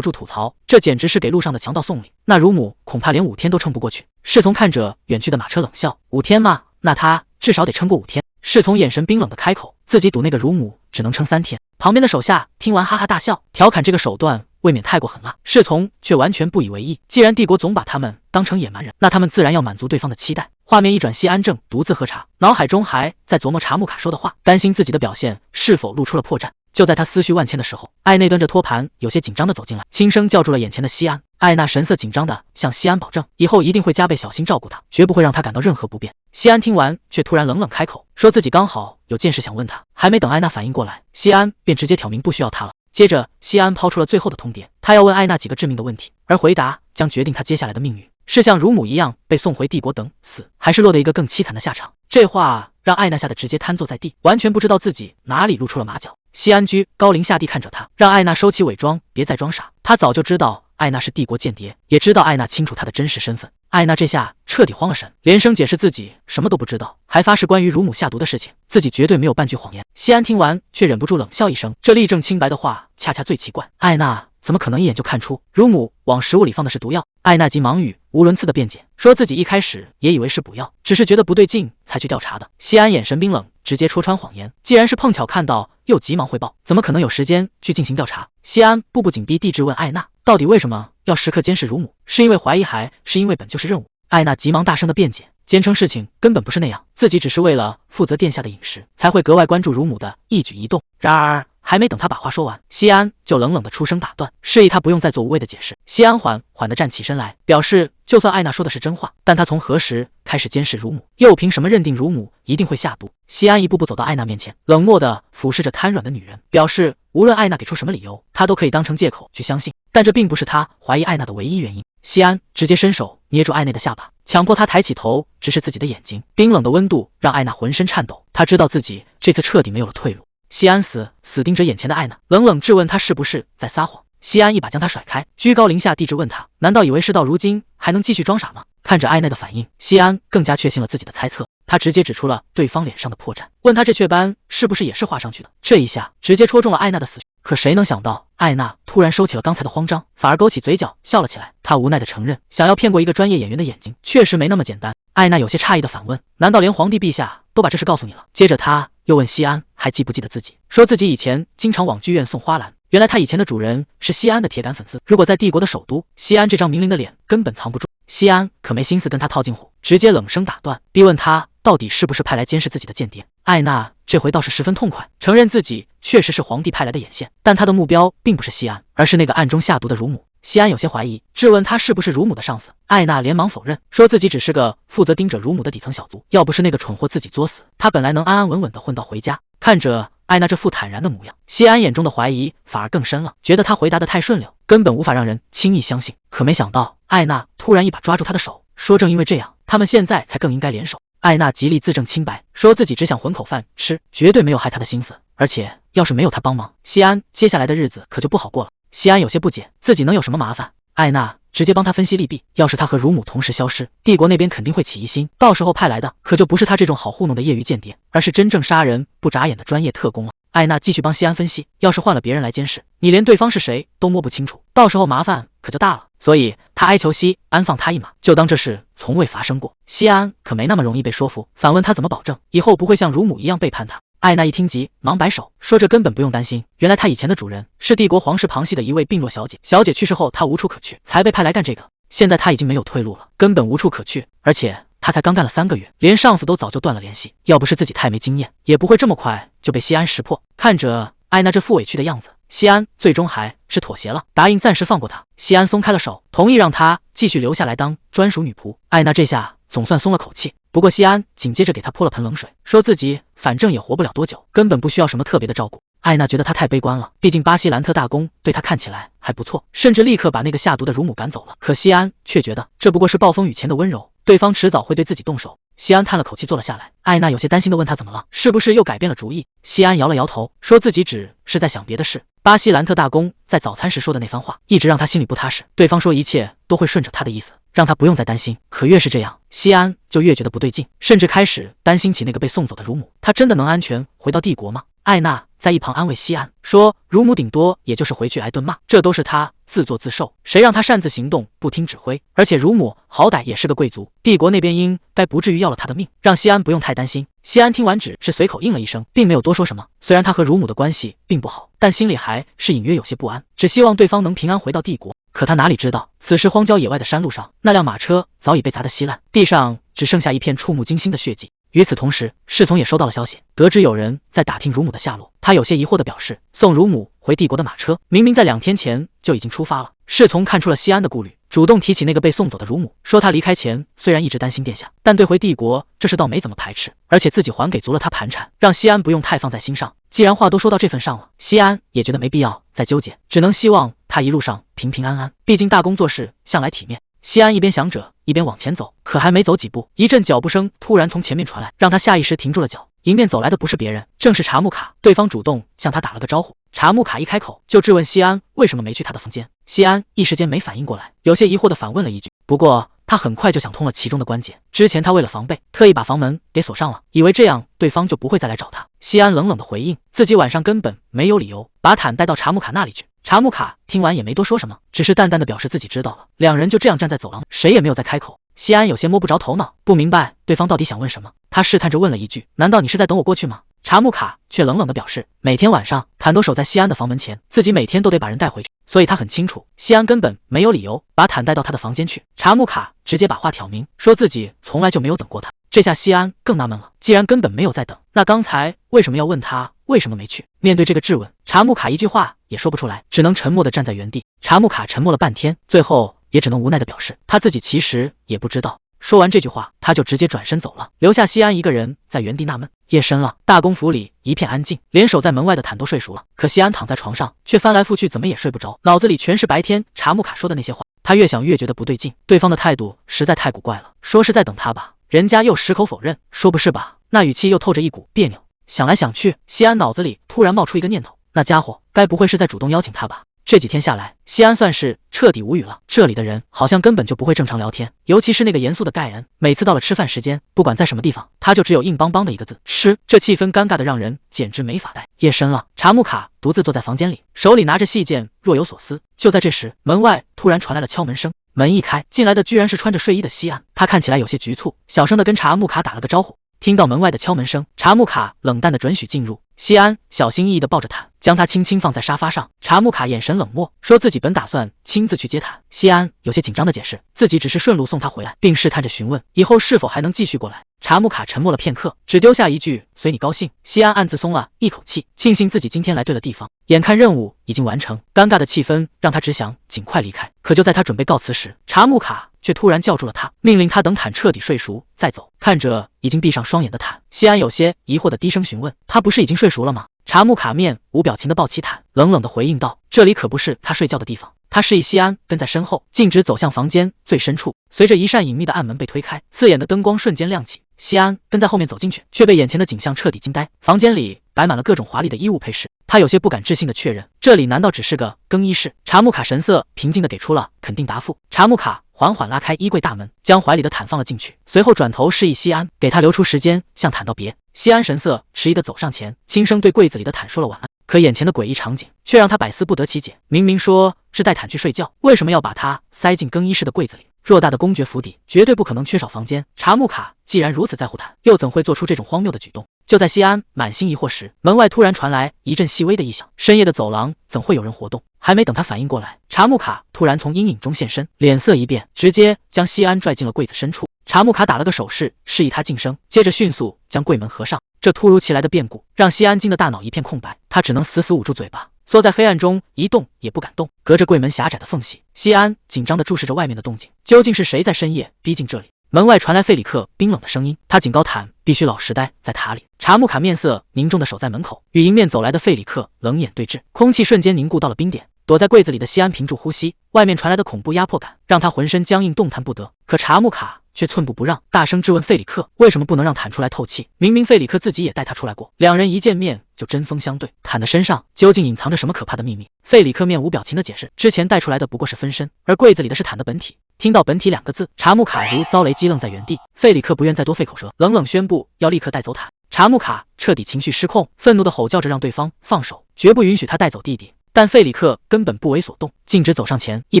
S1: 住吐槽，这简直是给路上的强盗送礼，那乳母恐怕连5天都撑不过去。侍从看着远去的马车冷笑，5天吗？那他至少得撑过5天。侍从眼神冰冷的开口，自己赌那个乳母只能撑3天。旁边的手下听完哈哈大笑，调侃这个手段未免太过狠辣。侍从却完全不以为意，既然帝国总把他们当成野蛮人，那他们自然要满足对方的期待。画面一转，西安正独自喝茶，脑海中还在琢磨查木卡说的话，担心自己的表现是否露出了破绽。就在他思绪万千的时候，艾内端着托盘，有些紧张地走进来，轻声叫住了眼前的西安。艾娜神色紧张地向西安保证，以后一定会加倍小心照顾他，绝不会让他感到任何不便。西安听完，却突然冷冷开口，说自己刚好有件事想问他。还没等艾娜反应过来，西安便直接挑明不需要他了。接着，西安抛出了最后的通牒，他要问艾娜几个致命的问题，而回答将决定他接下来的命运。是像乳母一样被送回帝国等死，还是落得一个更凄惨的下场？这话让艾娜吓得直接瘫坐在地，完全不知道自己哪里露出了马脚。西安居高临下地看着他，让艾娜收起伪装，别再装傻。他早就知道艾娜是帝国间谍，也知道艾娜清楚他的真实身份。艾娜这下彻底慌了神，连声解释自己什么都不知道，还发誓关于乳母下毒的事情，自己绝对没有半句谎言。西安听完，却忍不住冷笑一声，这立正清白的话，恰恰最奇怪。艾娜怎么可能一眼就看出乳母往食物里放的是毒药？艾娜急忙语无伦次的辩解，说自己一开始也以为是补药，只是觉得不对劲才去调查的。西安眼神冰冷，直接戳穿谎言。既然是碰巧看到，又急忙汇报，怎么可能有时间去进行调查？西安步步紧逼地质问艾娜，到底为什么要时刻监视乳母？是因为怀疑，还是因为本就是任务？艾娜急忙大声的辩解，坚称事情根本不是那样，自己只是为了负责殿下的饮食，才会格外关注乳母的一举一动。然而还没等他把话说完，西安就冷冷的出声打断，示意他不用再做无谓的解释。西安缓缓地站起身来，表示就算艾娜说的是真话，但他从何时开始监视乳母，又凭什么认定乳母一定会下毒？西安一步步走到艾娜面前，冷漠地俯视着瘫软的女人，表示无论艾娜给出什么理由，他都可以当成借口去相信，但这并不是他怀疑艾娜的唯一原因。西安直接伸手捏住艾内的下巴，强迫她抬起头直视自己的眼睛，冰冷的温度让艾娜浑身颤抖。她知道自己这次彻底没有了退路。西安死盯着眼前的艾娜，冷冷质问他是不是在撒谎。西安一把将他甩开，居高临下地质问他：难道以为事到如今还能继续装傻吗？看着艾娜的反应，西安更加确信了自己的猜测。他直接指出了对方脸上的破绽，问他这雀斑是不是也是画上去的。这一下直接戳中了艾娜的死穴。可谁能想到，艾娜突然收起了刚才的慌张，反而勾起嘴角笑了起来。她无奈地承认，想要骗过一个专业演员的眼睛，确实没那么简单。艾娜有些诧异地反问：难道连皇帝陛下都把这事告诉你了？接着他又问西安还记不记得自己，说自己以前经常往剧院送花篮。原来他以前的主人是西安的铁杆粉丝，如果在帝国的首都，西安这张明灵的脸根本藏不住。西安可没心思跟他套近乎，直接冷声打断，逼问他到底是不是派来监视自己的间谍。艾娜这回倒是十分痛快，承认自己确实是皇帝派来的眼线，但他的目标并不是西安，而是那个暗中下毒的乳母。西安有些怀疑，质问他是不是乳母的上司。艾娜连忙否认，说自己只是个负责盯着乳母的底层小卒，要不是那个蠢货自己作死，他本来能安安稳稳地混到回家。看着艾娜这副坦然的模样，西安眼中的怀疑反而更深了，觉得他回答得太顺溜，根本无法让人轻易相信。可没想到，艾娜突然一把抓住他的手，说正因为这样，他们现在才更应该联手。艾娜极力自证清白，说自己只想混口饭吃，绝对没有害他的心思，而且要是没有他帮忙，西安接下来的日子可就不好过了。西安有些不解，自己能有什么麻烦？艾娜直接帮他分析利弊，要是他和乳母同时消失，帝国那边肯定会起疑心，到时候派来的可就不是他这种好糊弄的业余间谍，而是真正杀人不眨眼的专业特工了。艾娜继续帮西安分析，要是换了别人来监视，你连对方是谁都摸不清楚，到时候麻烦可就大了。所以他哀求西安放他一马，就当这事从未发生过。西安可没那么容易被说服，反问他怎么保证以后不会像乳母一样背叛他。艾娜一听急，忙摆手说这根本不用担心，原来他以前的主人是帝国皇室旁系的一位病弱小姐，小姐去世后他无处可去，才被派来干这个。现在他已经没有退路了，根本无处可去，而且他才刚干了3个月，连上司都早就断了联系，要不是自己太没经验，也不会这么快就被西安识破。看着艾娜这副委屈的样子，西安最终还是妥协了，答应暂时放过他。西安松开了手，同意让他继续留下来当专属女仆。艾娜这下总算松了口气，不过西安紧接着给他泼了盆冷水，说自己反正也活不了多久，根本不需要什么特别的照顾。艾娜觉得他太悲观了，毕竟巴西兰特大公对他看起来还不错，甚至立刻把那个下毒的乳母赶走了。可西安却觉得这不过是暴风雨前的温柔，对方迟早会对自己动手。西安叹了口气坐了下来，艾娜有些担心地问他怎么了，是不是又改变了主意？西安摇了摇头，说自己只是在想别的事。巴西兰特大公在早餐时说的那番话一直让他心里不踏实，对方说一切都会顺着他的意思，让他不用再担心。可越是这样，西安就越觉得不对劲，甚至开始担心起那个被送走的乳母，他真的能安全回到帝国吗？艾娜在一旁安慰西安说，乳母顶多也就是回去挨顿骂，这都是他自作自受，谁让他擅自行动不听指挥，而且乳母好歹也是个贵族，帝国那边应该不至于要了他的命，让西安不用太担心。西安听完只是随口应了一声，并没有多说什么。虽然他和乳母的关系并不好，但心里还是隐约有些不安，只希望对方能平安回到帝国。可他哪里知道，此时荒郊野外的山路上，那辆马车早已被砸得稀烂，地上只剩下一片触目惊心的血迹。与此同时，侍从也收到了消息，得知有人在打听乳母的下落。他有些疑惑地表示，送乳母回帝国的马车明明在2天前就已经出发了。侍从看出了西安的顾虑，主动提起那个被送走的乳母，说他离开前虽然一直担心殿下，但对回帝国这事倒没怎么排斥，而且自己还给足了他盘缠，让西安不用太放在心上。既然话都说到这份上了，西安也觉得没必要再纠结，只能希望他一路上平平安安，毕竟大公做事向来体面。西安一边想着，一边往前走，可还没走几步，一阵脚步声突然从前面传来，让他下意识停住了脚。迎面走来的不是别人，正是查木卡。对方主动向他打了个招呼。查木卡一开口就质问西安为什么没去他的房间。西安一时间没反应过来，有些疑惑地反问了一句，不过他很快就想通了其中的关节。之前他为了防备，特意把房门给锁上了，以为这样对方就不会再来找他。西安冷冷地回应，自己晚上根本没有理由把坦带到查木卡那里去。查木卡听完也没多说什么，只是淡淡的表示自己知道了。两人就这样站在走廊，谁也没有再开口。西安有些摸不着头脑，不明白对方到底想问什么。他试探着问了一句，难道你是在等我过去吗？查木卡却冷冷地表示，每天晚上坦都守在西安的房门前，自己每天都得把人带回去，所以他很清楚西安根本没有理由把坦带到他的房间去。查木卡直接把话挑明，说自己从来就没有等过他。这下西安更纳闷了，既然根本没有在等，那刚才为什么要问他为什么没去？面对这个质问，查木卡一句话也说不出来，只能沉默地站在原地。查木卡沉默了半天，最后也只能无奈地表示他自己其实也不知道。说完这句话，他就直接转身走了，留下西安一个人在原地纳闷。夜深了，大公府里一片安静，连守在门外的坦都睡熟了，可西安躺在床上却翻来覆去怎么也睡不着，脑子里全是白天查木卡说的那些话。他越想越觉得不对劲，对方的态度实在太古怪了，说是在等他吧，人家又矢口否认，说不是吧，那语气又透着一股别扭。想来想去，西安脑子里突然冒出一个念头，那家伙该不会是在主动邀请他吧？这几天下来，西安算是彻底无语了。这里的人好像根本就不会正常聊天，尤其是那个严肃的盖恩，每次到了吃饭时间，不管在什么地方，他就只有硬邦邦的一个字：吃。这气氛尴尬的让人简直没法待。夜深了，查木卡独自坐在房间里，手里拿着细剑，若有所思。就在这时，门外突然传来了敲门声。门一开，进来的居然是穿着睡衣的西安，他看起来有些局促，小声的跟查木卡打了个招呼。听到门外的敲门声，查木卡冷淡的准许进入。西安小心翼翼地抱着坦，将他轻轻放在沙发上。查木卡眼神冷漠，说自己本打算亲自去接坦。西安有些紧张地解释，自己只是顺路送他回来，并试探着询问以后是否还能继续过来。查木卡沉默了片刻，只丢下一句随你高兴。西安暗自松了一口气，庆幸自己今天来对了地方。眼看任务已经完成，尴尬的气氛让他只想尽快离开。可就在他准备告辞时，查木卡却突然叫住了他，命令他等坦彻底睡熟再走。看着已经闭上双眼的坦，西安有些疑惑的低声询问，他不是已经睡熟了吗？查木卡面无表情的抱起坦，冷冷的回应道，这里可不是他睡觉的地方。他示意西安跟在身后，径直走向房间最深处。随着一扇隐秘的暗门被推开，刺眼的灯光瞬间亮起，西安跟在后面走进去，却被眼前的景象彻底惊呆。房间里摆满了各种华丽的衣物配饰，他有些不敢置信的确认，这里难道只是个更衣室？查木卡神色平静的给出了肯定答复。查木卡缓缓拉开衣柜大门，将怀里的毯放了进去，随后转头示意西安给他留出时间向毯道别。西安神色迟疑的走上前，轻声对柜子里的毯说了晚安。可眼前的诡异场景却让他百思不得其解，明明说是带毯去睡觉，为什么要把他塞进更衣室的柜子里？偌大的公爵府邸绝对不可能缺少房间，查木卡既然如此在乎毯，又怎会做出这种荒谬的举动？就在西安满心疑惑时，门外突然传来一阵细微的异响，深夜的走廊怎会有人活动？还没等他反应过来，查木卡突然从阴影中现身，脸色一变，直接将西安拽进了柜子深处。查木卡打了个手势，示意他噤声，接着迅速将柜门合上。这突如其来的变故让西安惊得大脑一片空白，他只能死死捂住嘴巴，缩在黑暗中一动也不敢动。隔着柜门狭窄的缝隙，西安紧张地注视着外面的动静，究竟是谁在深夜逼近这里？门外传来费里克冰冷的声音，他警告坦必须老实待在塔里。查木卡面色凝重地守在门口，与迎面走来的费里克冷眼对峙，空气瞬间凝固到了冰点。躲在柜子里的西安屏住呼吸，外面传来的恐怖压迫感让他浑身僵硬，动弹不得。可查木卡却寸步不让，大声质问费里克为什么不能让坦出来透气？明明费里克自己也带他出来过，两人一见面就针锋相对。坦的身上究竟隐藏着什么可怕的秘密？费里克面无表情的解释，之前带出来的不过是分身，而柜子里的是坦的本体。听到本体两个字，查木卡如遭雷击，愣在原地。费里克不愿再多费口舌，冷冷宣布要立刻带走坦。查木卡彻底情绪失控，愤怒的吼叫着让对方放手，绝不允许他带走弟弟。但费里克根本不为所动，径直走上前，一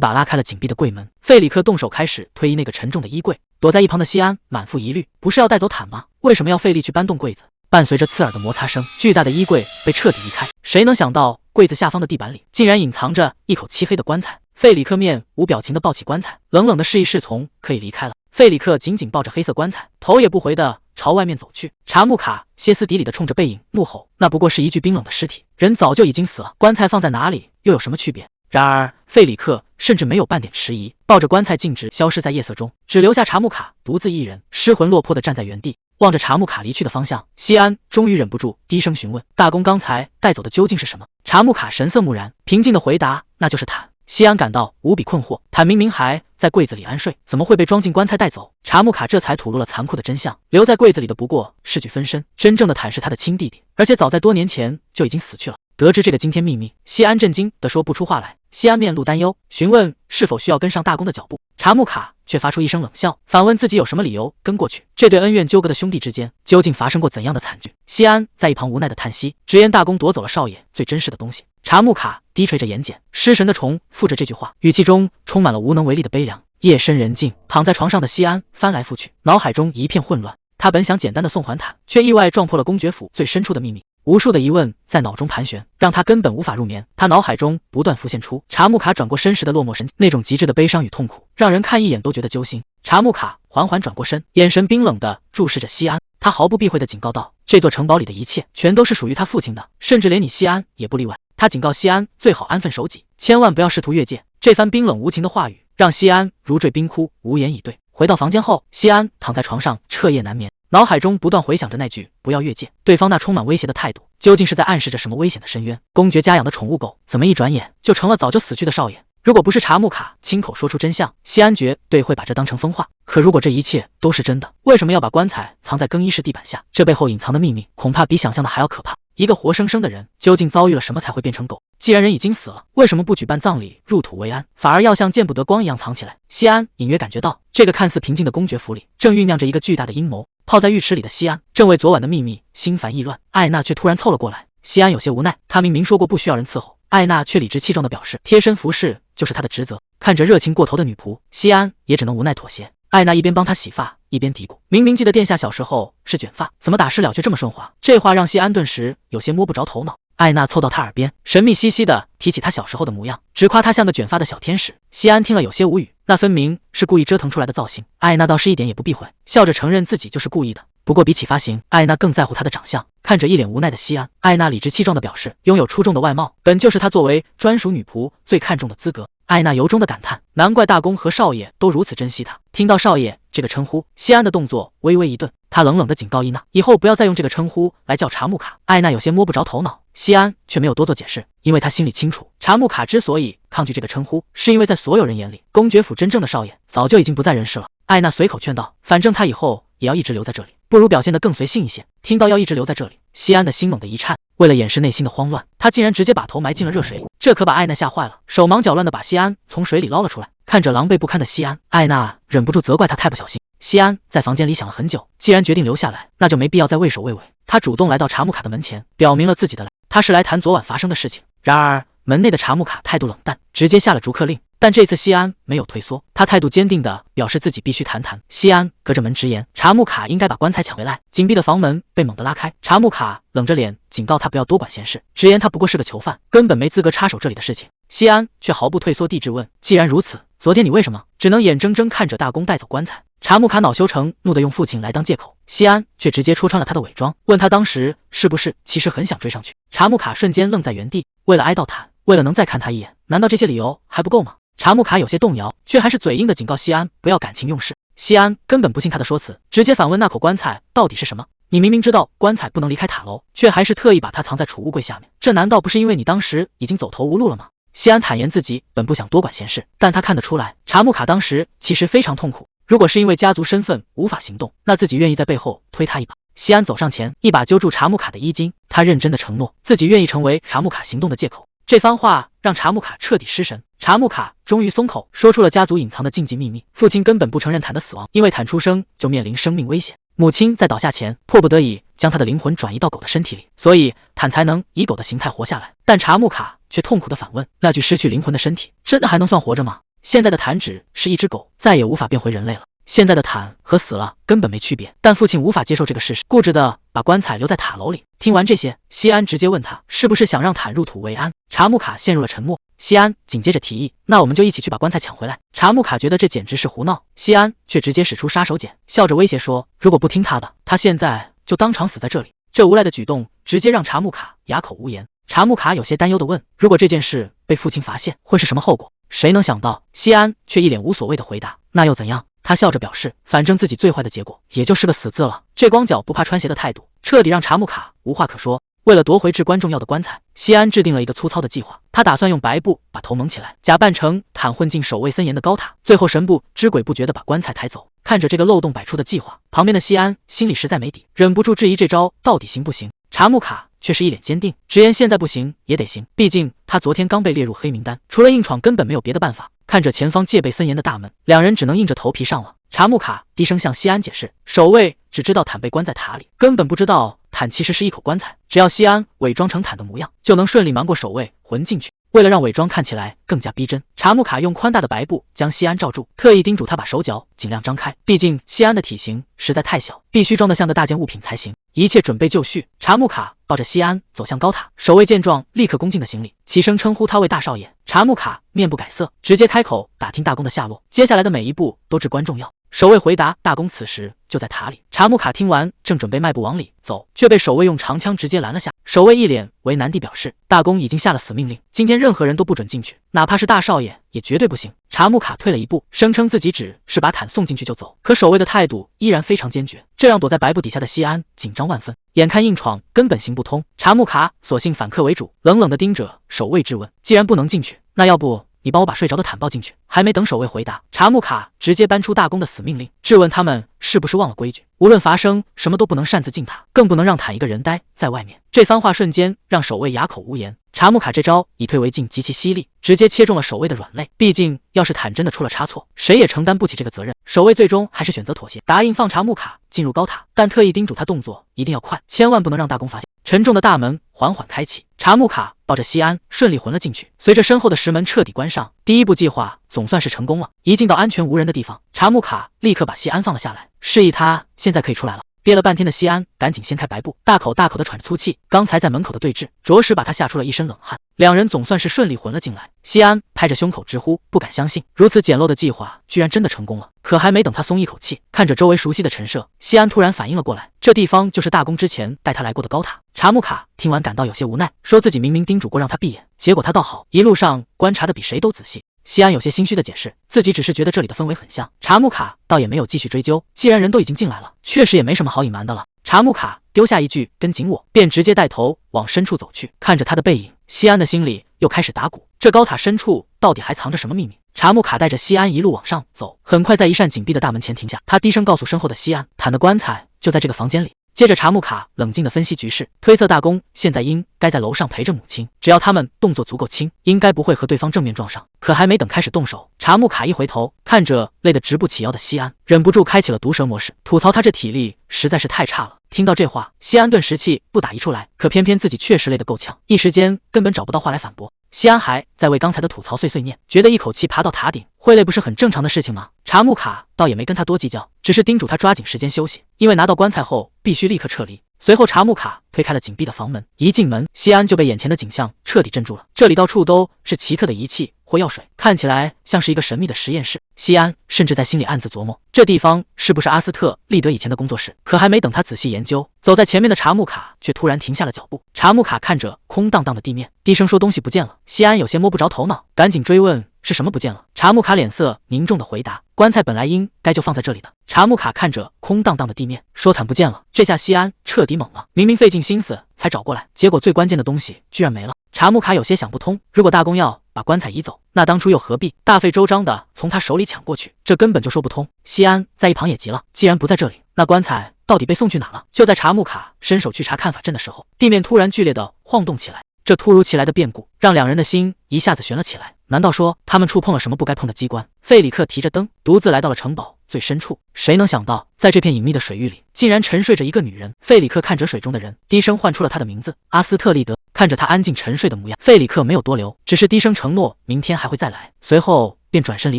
S1: 把拉开了紧闭的柜门。费里克动手开始推移那个沉重的衣柜，躲在一旁的西安满腹疑虑，不是要带走坦吗？为什么要费力去搬动柜子？伴随着刺耳的摩擦声，巨大的衣柜被彻底移开。谁能想到柜子下方的地板里竟然隐藏着一口漆黑的棺材？费里克面无表情地抱起棺材，冷冷地示意侍从可以离开了。费里克紧紧抱着黑色棺材，头也不回地朝外面走去。查木卡歇斯底里地冲着背影怒吼，那不过是一具冰冷的尸体，人早就已经死了，棺材放在哪里又有什么区别？然而费里克甚至没有半点迟疑，抱着棺材径直消失在夜色中，只留下查木卡独自一人失魂落魄地站在原地。望着查木卡离去的方向，西安终于忍不住低声询问，大公刚才带走的究竟是什么？查木卡神色木然，平静地回答，那就是坦。西安感到无比困惑，坦明明还在柜子里安睡，怎么会被装进棺材带走？查木卡这才吐露了残酷的真相，留在柜子里的不过是具分身，真正的坦是他的亲弟弟，而且早在多年前就已经死去了。得知这个惊天秘密，西安震惊地说不出话来。西安面露担忧，询问是否需要跟上大公的脚步。查木卡却发出一声冷笑，反问自己有什么理由跟过去？这对恩怨纠葛的兄弟之间究竟发生过怎样的惨剧？西安在一旁无奈的叹息，直言大公夺走了少爷最珍视的东西。查木卡低垂着眼睑，失神的重复着这句话，语气中充满了无能为力的悲凉。夜深人静，躺在床上的西安翻来覆去，脑海中一片混乱。他本想简单的送还坦，却意外撞破了公爵府最深处的秘密。无数的疑问在脑中盘旋，让他根本无法入眠。他脑海中不断浮现出查木卡转过身时的落寞神情，那种极致的悲伤与痛苦，让人看一眼都觉得揪心。查木卡缓缓转过身，眼神冰冷地注视着西安，他毫不避讳地警告道：这座城堡里的一切全都是属于他父亲的，甚至连你西安也不例外。他警告西安最好安分守己，千万不要试图越界。这番冰冷无情的话语让西安如坠冰窟，无言以对。回到房间后，西安躺在床上彻夜难眠，脑海中不断回想着那句不要越界，对方那充满威胁的态度究竟是在暗示着什么危险的深渊？公爵家养的宠物狗怎么一转眼就成了早就死去的少爷？如果不是查木卡亲口说出真相，西安绝对会把这当成疯话。可如果这一切都是真的，为什么要把棺材藏在更衣室地板下？这背后隐藏的秘密恐怕比想象的还要可怕。一个活生生的人究竟遭遇了什么才会变成狗？既然人已经死了，为什么不举办葬礼入土为安，反而要像见不得光一样藏起来？西安隐约感觉到，这个看似平静的公爵府里正酝酿着一个巨大的阴谋。泡在浴池里的西安正为昨晚的秘密心烦意乱，艾娜却突然凑了过来。西安有些无奈，他明明说过不需要人伺候，艾娜却理直气壮地表示贴身服侍就是他的职责。看着热情过头的女仆，西安也只能无奈妥协。艾娜一边帮他洗发，一边嘀咕：“明明记得殿下小时候是卷发，怎么打湿了却这么顺滑？”这话让西安顿时有些摸不着头脑。艾娜凑到他耳边，神秘兮兮地提起他小时候的模样，直夸他像个卷发的小天使。西安听了有些无语，那分明是故意折腾出来的造型。艾娜倒是一点也不避讳，笑着承认自己就是故意的。不过比起发型，艾娜更在乎他的长相。看着一脸无奈的西安，艾娜理直气壮地表示，拥有出众的外貌本就是她作为专属女仆最看重的资格。艾娜由衷地感叹，难怪大公和少爷都如此珍惜她。听到少爷这个称呼，西安的动作微微一顿，他冷冷地警告伊娜，以后不要再用这个称呼来叫查木卡。艾娜有些摸不着头脑，西安却没有多做解释，因为他心里清楚，查木卡之所以抗拒这个称呼，是因为在所有人眼里，公爵府真正的少爷早就已经不在人世了。艾娜随口劝道，反正他以后也要一直留在这里，不如表现得更随性一些。听到要一直留在这里，西安的心猛地一颤，为了掩饰内心的慌乱，他竟然直接把头埋进了热水里，这可把艾娜吓坏了，手忙脚乱地把西安从水里捞了出来。看着狼狈不堪的西安，艾娜忍不住责怪他太不小心。西安在房间里想了很久，既然决定留下来，那就没必要再畏首畏尾。他主动来到查木卡的门前，表明了自己的来，他是来谈昨晚发生的事情。然而门内的查木卡态度冷淡，直接下了逐客令。但这次西安没有退缩，他态度坚定地表示自己必须谈。西安隔着门直言，查木卡应该把棺材抢回来。紧闭的房门被猛地拉开，查木卡冷着脸警告他不要多管闲事，直言他不过是个囚犯，根本没资格插手这里的事情。西安却毫不退缩地质问，既然如此，昨天你为什么只能眼睁睁看着大公带走棺材？查木卡恼羞成怒地用父亲来当借口，西安却直接戳穿了他的伪装，问他当时是不是其实很想追上去。查木卡瞬间愣在原地，为了挨到坦，为了能再看他一眼，难道这些理由还不够吗？查木卡有些动摇，却还是嘴硬地警告西安不要感情用事。西安根本不信他的说辞，直接反问那口棺材到底是什么？你明明知道棺材不能离开塔楼，却还是特意把它藏在储物柜下面，这难道不是因为你当时已经走投无路了吗？西安坦言自己本不想多管闲事，但他看得出来，查木卡当时其实非常痛苦。如果是因为家族身份无法行动，那自己愿意在背后推他一把。西安走上前，一把揪住查木卡的衣襟，他认真的承诺自己愿意成为查木卡行动的借口。这番话让查木卡彻底失神，查木卡终于松口，说出了家族隐藏的禁忌秘密。父亲根本不承认坦的死亡，因为坦出生就面临生命危险。母亲在倒下前迫不得已将他的灵魂转移到狗的身体里，所以坦才能以狗的形态活下来。但查木卡却痛苦地反问，那具失去灵魂的身体真的还能算活着吗？现在的坦只是一只狗，再也无法变回人类了。现在的坦和死了根本没区别，但父亲无法接受这个事实，固执地把棺材留在塔楼里。听完这些，西安直接问他是不是想让坦入土为安。查木卡陷入了沉默，西安紧接着提议，那我们就一起去把棺材抢回来。查木卡觉得这简直是胡闹，西安却直接使出杀手锏，笑着威胁说，如果不听他的，他现在就当场死在这里。这无赖的举动直接让查木卡哑口无言。查木卡有些担忧地问，如果这件事被父亲发现，会是什么后果？谁能想到，西安却一脸无所谓地回答，那又怎样？他笑着表示，反正自己最坏的结果也就是个死字了。这光脚不怕穿鞋的态度，彻底让查木卡无话可说。为了夺回至关重要的棺材，西安制定了一个粗糙的计划。他打算用白布把头蒙起来，假扮成坦混进守卫森严的高塔，最后神不知鬼不觉地把棺材抬走。看着这个漏洞百出的计划，旁边的西安心里实在没底，忍不住质疑这招到底行不行。查木卡却是一脸坚定，直言现在不行也得行，毕竟他昨天刚被列入黑名单，除了硬闯根本没有别的办法。看着前方戒备森严的大门，两人只能硬着头皮上了。查木卡低声向西安解释，守卫只知道坦被关在塔里，根本不知道坦其实是一口棺材，只要西安伪装成坦的模样，就能顺利瞒过守卫混进去。为了让伪装看起来更加逼真，查木卡用宽大的白布将西安罩住，特意叮嘱他把手脚尽量张开，毕竟西安的体型实在太小，必须装得像个大件物品才行。一切准备就绪，查木卡抱着西安走向高塔，守卫见状立刻恭敬的行礼，齐声称呼他为大少爷。查木卡面不改色，直接开口打听大公的下落，接下来的每一步都至关重要。守卫回答，大公此时就在塔里。查木卡听完，正准备迈步往里走，却被守卫用长枪直接拦了下。守卫一脸为难地表示，大公已经下了死命令，今天任何人都不准进去，哪怕是大少爷也绝对不行。查木卡退了一步，声称自己只是把坦送进去就走，可守卫的态度依然非常坚决，这让躲在白布底下的西安紧张万分。眼看硬闯根本行不通，查木卡索性反客为主，冷冷地盯着守卫质问，既然不能进去，那要不你帮我把睡着的坦抱进去。还没等守卫回答，查木卡直接搬出大公的死命令，质问他们是不是忘了规矩，无论发生什么都不能擅自进塔，更不能让坦一个人待在外面。这番话瞬间让守卫哑口无言。查木卡这招以退为进极其犀利，直接切中了守卫的软肋。毕竟要是坦真的出了差错，谁也承担不起这个责任。守卫最终还是选择妥协，答应放查木卡进入高塔，但特意叮嘱他动作一定要快，千万不能让大公发现。沉重的大门缓缓开启，查木卡抱着西安顺利混了进去。随着身后的石门彻底关上，第一步计划总算是成功了。一进到安全无人的地方，查木卡立刻把西安放了下来，示意他现在可以出来了。憋了半天的西安赶紧掀开白布，大口大口的喘着粗气。刚才在门口的对峙，着实把他吓出了一身冷汗。两人总算是顺利混了进来。西安拍着胸口直呼不敢相信，如此简陋的计划居然真的成功了。可还没等他松一口气，看着周围熟悉的陈设，西安突然反应了过来，这地方就是大公之前带他来过的高塔。查木卡听完感到有些无奈，说自己明明叮嘱过让他闭眼，结果他倒好，一路上观察的比谁都仔细。西安有些心虚的解释，自己只是觉得这里的氛围很像。查木卡倒也没有继续追究，既然人都已经进来了，确实也没什么好隐瞒的了。查木卡丢下一句跟紧我，便直接带头往深处走去。看着他的背影，西安的心里又开始打鼓，这高塔深处到底还藏着什么秘密？查木卡带着西安一路往上走，很快在一扇紧闭的大门前停下。他低声告诉身后的西安，坦的棺材就在这个房间里。接着查木卡冷静地分析局势，推测大公现在应该在楼上陪着母亲，只要他们动作足够轻，应该不会和对方正面撞上。可还没等开始动手，查木卡一回头，看着累得直不起腰的西安，忍不住开启了毒蛇模式，吐槽他这体力实在是太差了。听到这话，西安顿时气不打一处来，可偏偏自己确实累得够呛，一时间根本找不到话来反驳。西安还在为刚才的吐槽碎碎念，觉得一口气爬到塔顶会累不是很正常的事情吗？查木卡倒也没跟他多计较，只是叮嘱他抓紧时间休息，因为拿到棺材后必须立刻撤离。随后查木卡推开了紧闭的房门，一进门，西安就被眼前的景象彻底镇住了。这里到处都是奇特的仪器或药水，看起来像是一个神秘的实验室。西安甚至在心里暗自琢磨，这地方是不是阿斯特利德以前的工作室？可还没等他仔细研究，走在前面的查木卡却突然停下了脚步。查木卡看着空荡荡的地面，低声说东西不见了。西安有些摸不着头脑，赶紧追问是什么不见了。查木卡脸色凝重的回答，棺材本来应该就放在这里的。查木卡看着空荡荡的地面，说坦不见了。这下西安彻底懵了，明明费尽心思才找过来，结果最关键的东西居然没了。查木卡有些想不通，如果大公要把棺材移走，那当初又何必大费周章的从他手里抢过去？这根本就说不通。西安在一旁也急了，既然不在这里，那棺材到底被送去哪了？就在查木卡伸手去查看法阵的时候，地面突然剧烈的晃动起来。这突如其来的变故让两人的心一下子悬了起来。难道说他们触碰了什么不该碰的机关？费里克提着灯，独自来到了城堡最深处。谁能想到，在这片隐秘的水域里，竟然沉睡着一个女人。费里克看着水中的人，低声唤出了她的名字：阿斯特利德。看着她安静沉睡的模样，费里克没有多留，只是低声承诺明天还会再来，随后便转身离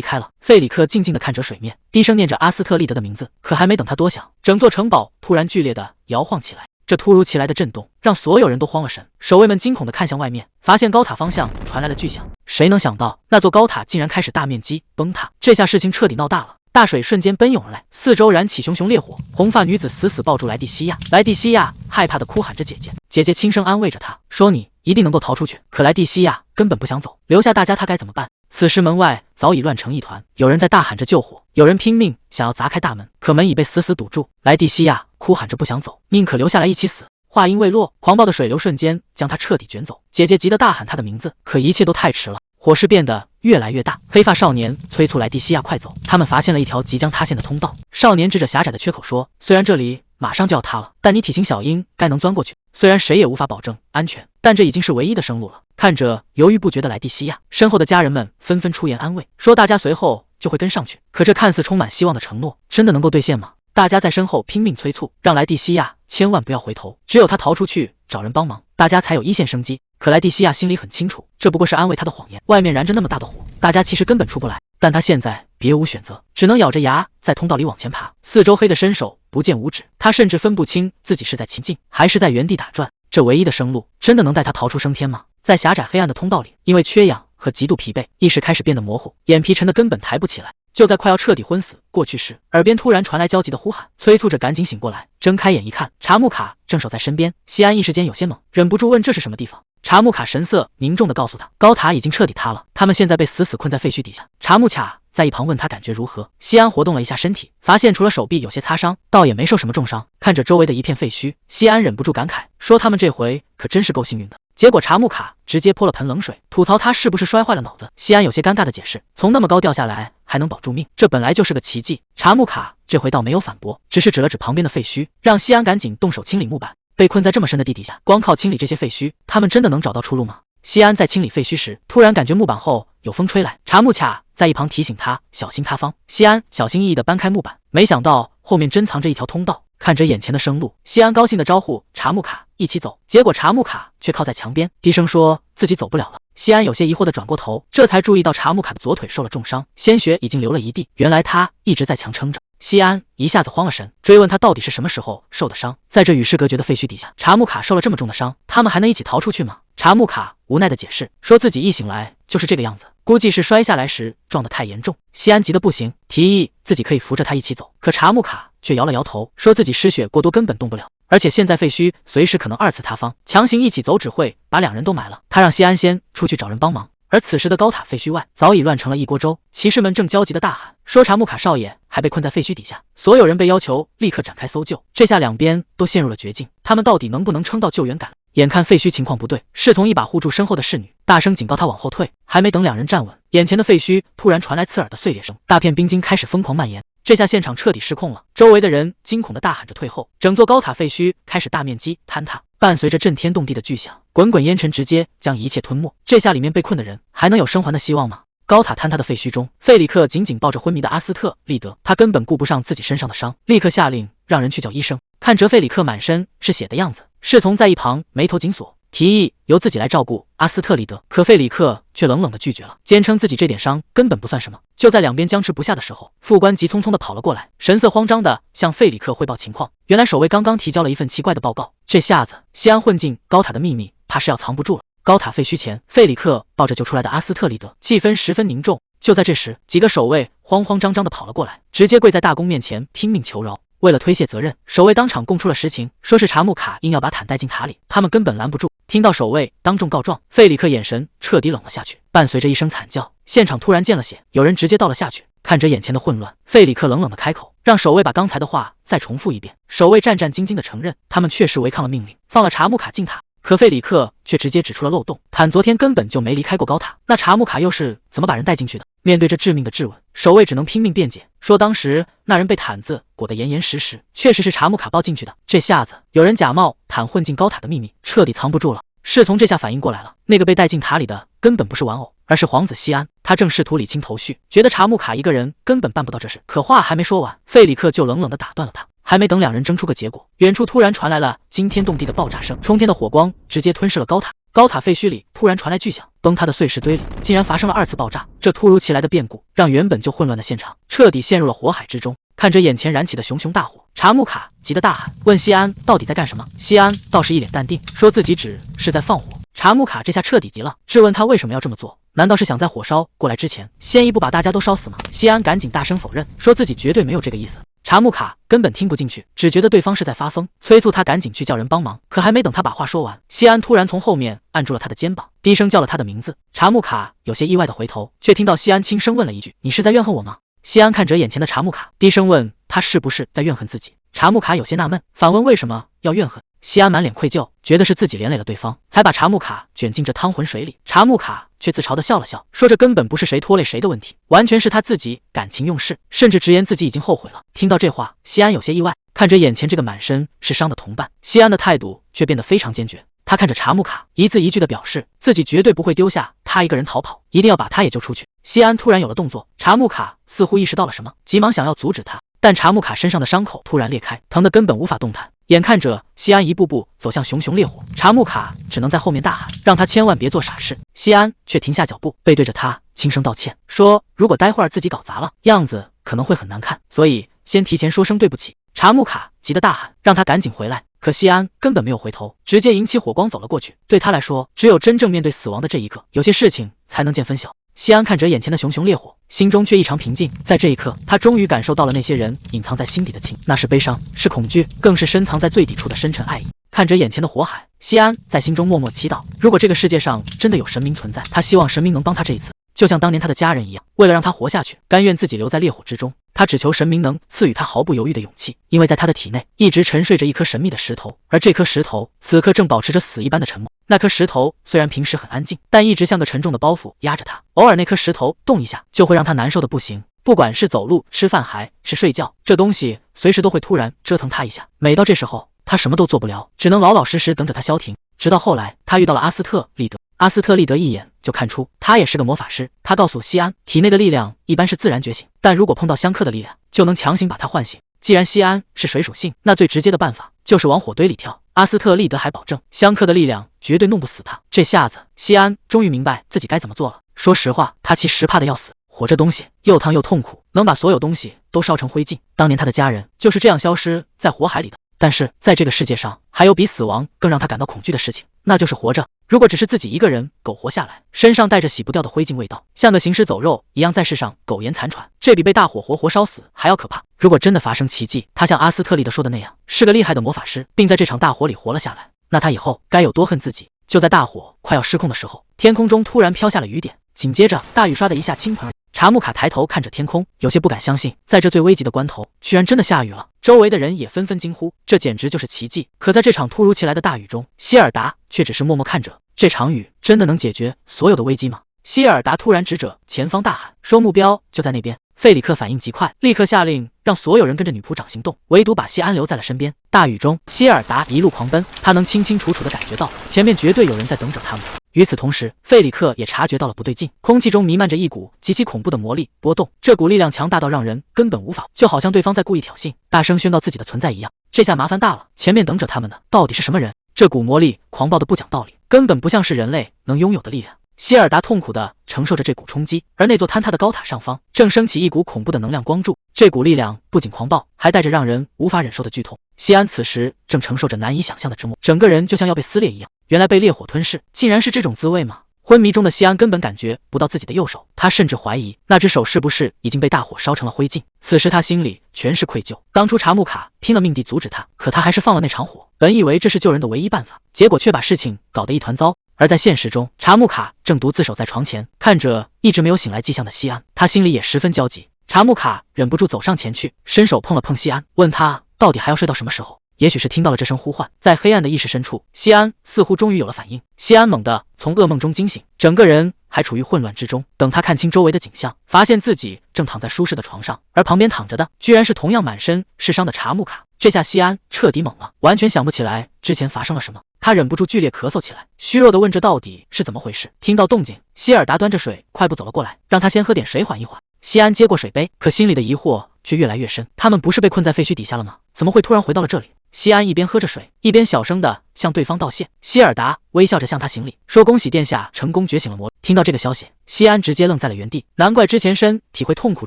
S1: 开了。费里克静静地看着水面，低声念着阿斯特利德的名字。可还没等他多想，整座城堡突然剧烈地摇晃起来。这突如其来的震动让所有人都慌了神，守卫们惊恐地看向外面，发现高塔方向传来了巨响。谁能想到，那座高塔竟然开始大面积崩塌？这下事情彻底闹大了。大水瞬间奔涌而来，四周燃起熊熊烈火。红发女子死死抱住莱蒂西亚，莱蒂西亚害怕地哭喊着姐姐。姐姐轻声安慰着她，说你一定能够逃出去。可莱蒂西亚根本不想走，留下大家她该怎么办？此时门外早已乱成一团，有人在大喊着救火，有人拼命想要砸开大门，可门已被死死堵住。莱蒂西亚哭喊着不想走，宁可留下来一起死。话音未落，狂暴的水流瞬间将他彻底卷走。姐姐急得大喊他的名字，可一切都太迟了。火势变得越来越大，黑发少年催促莱蒂西亚快走。他们发现了一条即将塌陷的通道。少年指着狭窄的缺口说，虽然这里马上就要塌了，但你体型小，应该能钻过去。虽然谁也无法保证安全，但这已经是唯一的生路了。看着犹豫不决的莱蒂西亚，身后的家人们纷纷出言安慰，说大家随后就会跟上去。可这看似充满希望的承诺，真的能够兑现吗？大家在身后拼命催促，让莱蒂西亚千万不要回头，只有他逃出去找人帮忙，大家才有一线生机。可莱蒂西亚心里很清楚，这不过是安慰他的谎言。外面燃着那么大的火，大家其实根本出不来，但他现在别无选择，只能咬着牙在通道里往前爬。四周黑的伸手不见五指，他甚至分不清自己是在前进还是在原地打转。这唯一的生路，真的能带他逃出升天吗？在狭窄黑暗的通道里，因为缺氧和极度疲惫，意识开始变得模糊，眼皮沉得根本抬不起来。就在快要彻底昏死过去时，耳边突然传来焦急的呼喊，催促着赶紧醒过来。睁开眼一看，查木卡正守在身边。西安一时间有些懵，忍不住问这是什么地方。查木卡神色凝重地告诉他，高塔已经彻底塌了，他们现在被死死困在废墟底下。查木卡在一旁问他感觉如何，西安活动了一下身体，发现除了手臂有些擦伤，倒也没受什么重伤。看着周围的一片废墟，西安忍不住感慨说，他们这回可真是够幸运的。结果查木卡直接泼了盆冷水，吐槽他是不是摔坏了脑子。西安有些尴尬的解释，从那么高掉下来还能保住命，这本来就是个奇迹。查木卡这回倒没有反驳，只是指了指旁边的废墟，让西安赶紧动手清理木板。被困在这么深的地底下，光靠清理这些废墟，他们真的能找到出路吗？西安在清理废墟时，突然感觉木板后有风吹来，查木卡在一旁提醒他小心塌方。西安小心翼翼地搬开木板，没想到后面真藏着一条通道。看着眼前的生路，西安高兴地招呼查木卡一起走，结果查木卡却靠在墙边，低声说自己走不了了。西安有些疑惑地转过头，这才注意到查木卡的左腿受了重伤，鲜血已经流了一地，原来他一直在强撑着。西安一下子慌了神，追问他到底是什么时候受的伤。在这与世隔绝的废墟底下，查木卡受了这么重的伤，他们还能一起逃出去吗？查木卡无奈地解释，说自己一醒来就是这个样子，估计是摔下来时撞得太严重。西安急得不行，提议自己可以扶着他一起走，可查木卡却摇了摇头，说自己失血过多根本动不了，而且现在废墟随时可能二次塌方，强行一起走只会把两人都埋了。他让西安先出去找人帮忙。而此时的高塔废墟外早已乱成了一锅粥，骑士们正焦急地大喊，说查木卡少爷还被困在废墟底下，所有人被要求立刻展开搜救。这下两边都陷入了绝境，他们到底能不能撑到救援赶来？眼看废墟情况不对，侍从一把护住身后的侍女，大声警告他往后退。还没等两人站稳，眼前的废墟突然传来刺耳的碎裂声，大片冰晶开始疯狂蔓延。这下现场彻底失控了，周围的人惊恐地大喊着退后，整座高塔废墟开始大面积坍塌，伴随着震天动地的巨响，滚滚烟尘直接将一切吞没。这下里面被困的人还能有生还的希望吗？高塔坍塌的废墟中，费里克紧紧抱着昏迷的阿斯特利德，他根本顾不上自己身上的伤，立刻下令让人去叫医生。看着费里克满身是血的样子，侍从在一旁眉头紧锁，提议由自己来照顾阿斯特利德，可费里克却冷冷地拒绝了，坚称自己这点伤根本不算什么。就在两边僵持不下的时候，副官急匆匆地跑了过来，神色慌张地向费里克汇报情况。原来守卫刚刚提交了一份奇怪的报告，这下子西安混进高塔的秘密怕是要藏不住了。高塔废墟前，费里克抱着救出来的阿斯特利德，气氛十分凝重。就在这时，几个守卫慌慌张张地跑了过来，直接跪在大公面前拼命求饶。为了推卸责任，守卫当场供出了实情，说是查木卡硬要把毯带进塔里，他们根本拦不住。听到守卫当众告状，费里克眼神彻底冷了下去，伴随着一声惨叫，现场突然见了血，有人直接倒了下去。看着眼前的混乱，费里克冷冷地开口，让守卫把刚才的话再重复一遍。守卫战战兢兢地承认，他们确实违抗了命令，放了查木卡进塔。可费里克却直接指出了漏洞，坦昨天根本就没离开过高塔，那查木卡又是怎么把人带进去的？面对这致命的质问，守卫只能拼命辩解，说当时那人被毯子裹得严严实实，确实是查木卡抱进去的。这下子有人假冒毯混进高塔的秘密，彻底藏不住了。侍从这下反应过来了，那个被带进塔里的根本不是玩偶，而是皇子西安。他正试图理清头绪，觉得查木卡一个人根本办不到这事，可话还没说完，费里克就冷冷地打断了他。还没等两人争出个结果，远处突然传来了惊天动地的爆炸声，冲天的火光直接吞噬了高塔。高塔废墟里突然传来巨响，崩塌的碎石堆里竟然发生了二次爆炸。这突如其来的变故让原本就混乱的现场彻底陷入了火海之中。看着眼前燃起的熊熊大火，查木卡急得大喊，问西安到底在干什么。西安倒是一脸淡定，说自己只是在放火。查木卡这下彻底急了，质问他为什么要这么做，难道是想在火烧过来之前先一步把大家都烧死吗？西安赶紧大声否认，说自己绝对没有这个意思。查木卡根本听不进去，只觉得对方是在发疯，催促他赶紧去叫人帮忙。可还没等他把话说完，西安突然从后面按住了他的肩膀，低声叫了他的名字。查木卡有些意外的回头，却听到西安轻声问了一句：“你是在怨恨我吗？”西安看着眼前的查木卡，低声问他是不是在怨恨自己。查木卡有些纳闷，反问为什么要怨恨。西安满脸愧疚，觉得是自己连累了对方，才把查木卡卷进这汤浑水里。查木卡却自嘲地笑了笑，说这根本不是谁拖累谁的问题，完全是他自己感情用事，甚至直言自己已经后悔了。听到这话，西安有些意外，看着眼前这个满身是伤的同伴，西安的态度却变得非常坚决。他看着查木卡，一字一句地表示自己绝对不会丢下他一个人逃跑，一定要把他也救出去。西安突然有了动作，查木卡似乎意识到了什么，急忙想要阻止他，但查木卡身上的伤口突然裂开，疼得根本无法动弹。眼看着西安一步步走向熊熊烈火，查木卡只能在后面大喊，让他千万别做傻事。西安却停下脚步，背对着他轻声道歉，说如果待会儿自己搞砸了，样子可能会很难看，所以先提前说声对不起。查木卡急得大喊，让他赶紧回来。可西安根本没有回头，直接引起火光走了过去。对他来说，只有真正面对死亡的这一刻，有些事情才能见分晓。西安看着眼前的熊熊烈火，心中却异常平静。在这一刻，他终于感受到了那些人隐藏在心底的情，那是悲伤，是恐惧，更是深藏在最底处的深沉爱意。看着眼前的火海，西安在心中默默祈祷，如果这个世界上真的有神明存在，他希望神明能帮他这一次。就像当年他的家人一样，为了让他活下去，甘愿自己留在烈火之中。他只求神明能赐予他毫不犹豫的勇气，因为在他的体内一直沉睡着一颗神秘的石头，而这颗石头此刻正保持着死一般的沉默。那颗石头虽然平时很安静，但一直像个沉重的包袱压着他，偶尔那颗石头动一下，就会让他难受的不行。不管是走路、吃饭还是睡觉，这东西随时都会突然折腾他一下。每到这时候，他什么都做不了，只能老老实实等着它消停。直到后来，他遇到了阿斯特利德。阿斯特利德一眼就看出他也是个魔法师，他告诉西安，体内的力量一般是自然觉醒，但如果碰到相克的力量，就能强行把他唤醒。既然西安是水属性，那最直接的办法就是往火堆里跳。阿斯特利德还保证，相克的力量绝对弄不死他。这下子，西安终于明白自己该怎么做了。说实话，他其实怕的要死。火这东西又烫又痛苦，能把所有东西都烧成灰烬。当年他的家人就是这样消失在火海里的。但是在这个世界上，还有比死亡更让他感到恐惧的事情，那就是活着。如果只是自己一个人苟活下来，身上带着洗不掉的灰烬味道，像个行尸走肉一样在世上苟延残喘，这比被大火活活烧死还要可怕。如果真的发生奇迹，他像阿斯特利德说的那样，是个厉害的魔法师，并在这场大火里活了下来，那他以后该有多恨自己。就在大火快要失控的时候，天空中突然飘下了雨点，紧接着大雨刷的一下倾盆而出。查木卡抬头看着天空，有些不敢相信，在这最危急的关头，居然真的下雨了。周围的人也纷纷惊呼，这简直就是奇迹。可在这场突如其来的大雨中，希尔达却只是默默看着。这场雨真的能解决所有的危机吗？希尔达突然指着前方大喊，说目标就在那边。费里克反应极快，立刻下令让所有人跟着女仆长行动，唯独把西安留在了身边。大雨中，希尔达一路狂奔，他能清清楚楚地感觉到前面绝对有人在等着他们。与此同时，费里克也察觉到了不对劲，空气中弥漫着一股极其恐怖的魔力波动，这股力量强大到让人根本无法，就好像对方在故意挑衅，大声宣告自己的存在一样。这下麻烦大了，前面等着他们的到底是什么人？这股魔力狂暴的不讲道理，根本不像是人类能拥有的力量。希尔达痛苦地承受着这股冲击，而那座坍塌的高塔上方正升起一股恐怖的能量光柱，这股力量不仅狂暴，还带着让人无法忍受的剧痛。西安此时正承受着难以想象的折磨，整个人就像要被撕裂一样。原来被烈火吞噬，竟然是这种滋味吗？昏迷中的西安根本感觉不到自己的右手，他甚至怀疑那只手是不是已经被大火烧成了灰烬。此时他心里全是愧疚，当初查木卡拼了命地阻止他，可他还是放了那场火，本以为这是救人的唯一办法，结果却把事情搞得一团糟。而在现实中，查木卡正独自守在床前，看着一直没有醒来迹象的西安，他心里也十分焦急。查木卡忍不住走上前去，伸手碰了碰西安，问他到底还要睡到什么时候。也许是听到了这声呼唤，在黑暗的意识深处，西安似乎终于有了反应。西安猛地从噩梦中惊醒，整个人还处于混乱之中。等他看清周围的景象，发现自己正躺在舒适的床上，而旁边躺着的居然是同样满身是伤的查木卡。这下西安彻底懵了，完全想不起来之前发生了什么。他忍不住剧烈咳嗽起来，虚弱地问这到底是怎么回事。听到动静，希尔达端着水快步走了过来，让他先喝点水缓一缓。西安接过水杯，可心里的疑惑却越来越深。他们不是被困在废墟底下了吗？怎么会突然回到了这里？西安一边喝着水，一边小声地向对方道谢。希尔达微笑着向他行礼，说恭喜殿下成功觉醒了魔力。听到这个消息，西安直接愣在了原地，难怪之前身体会痛苦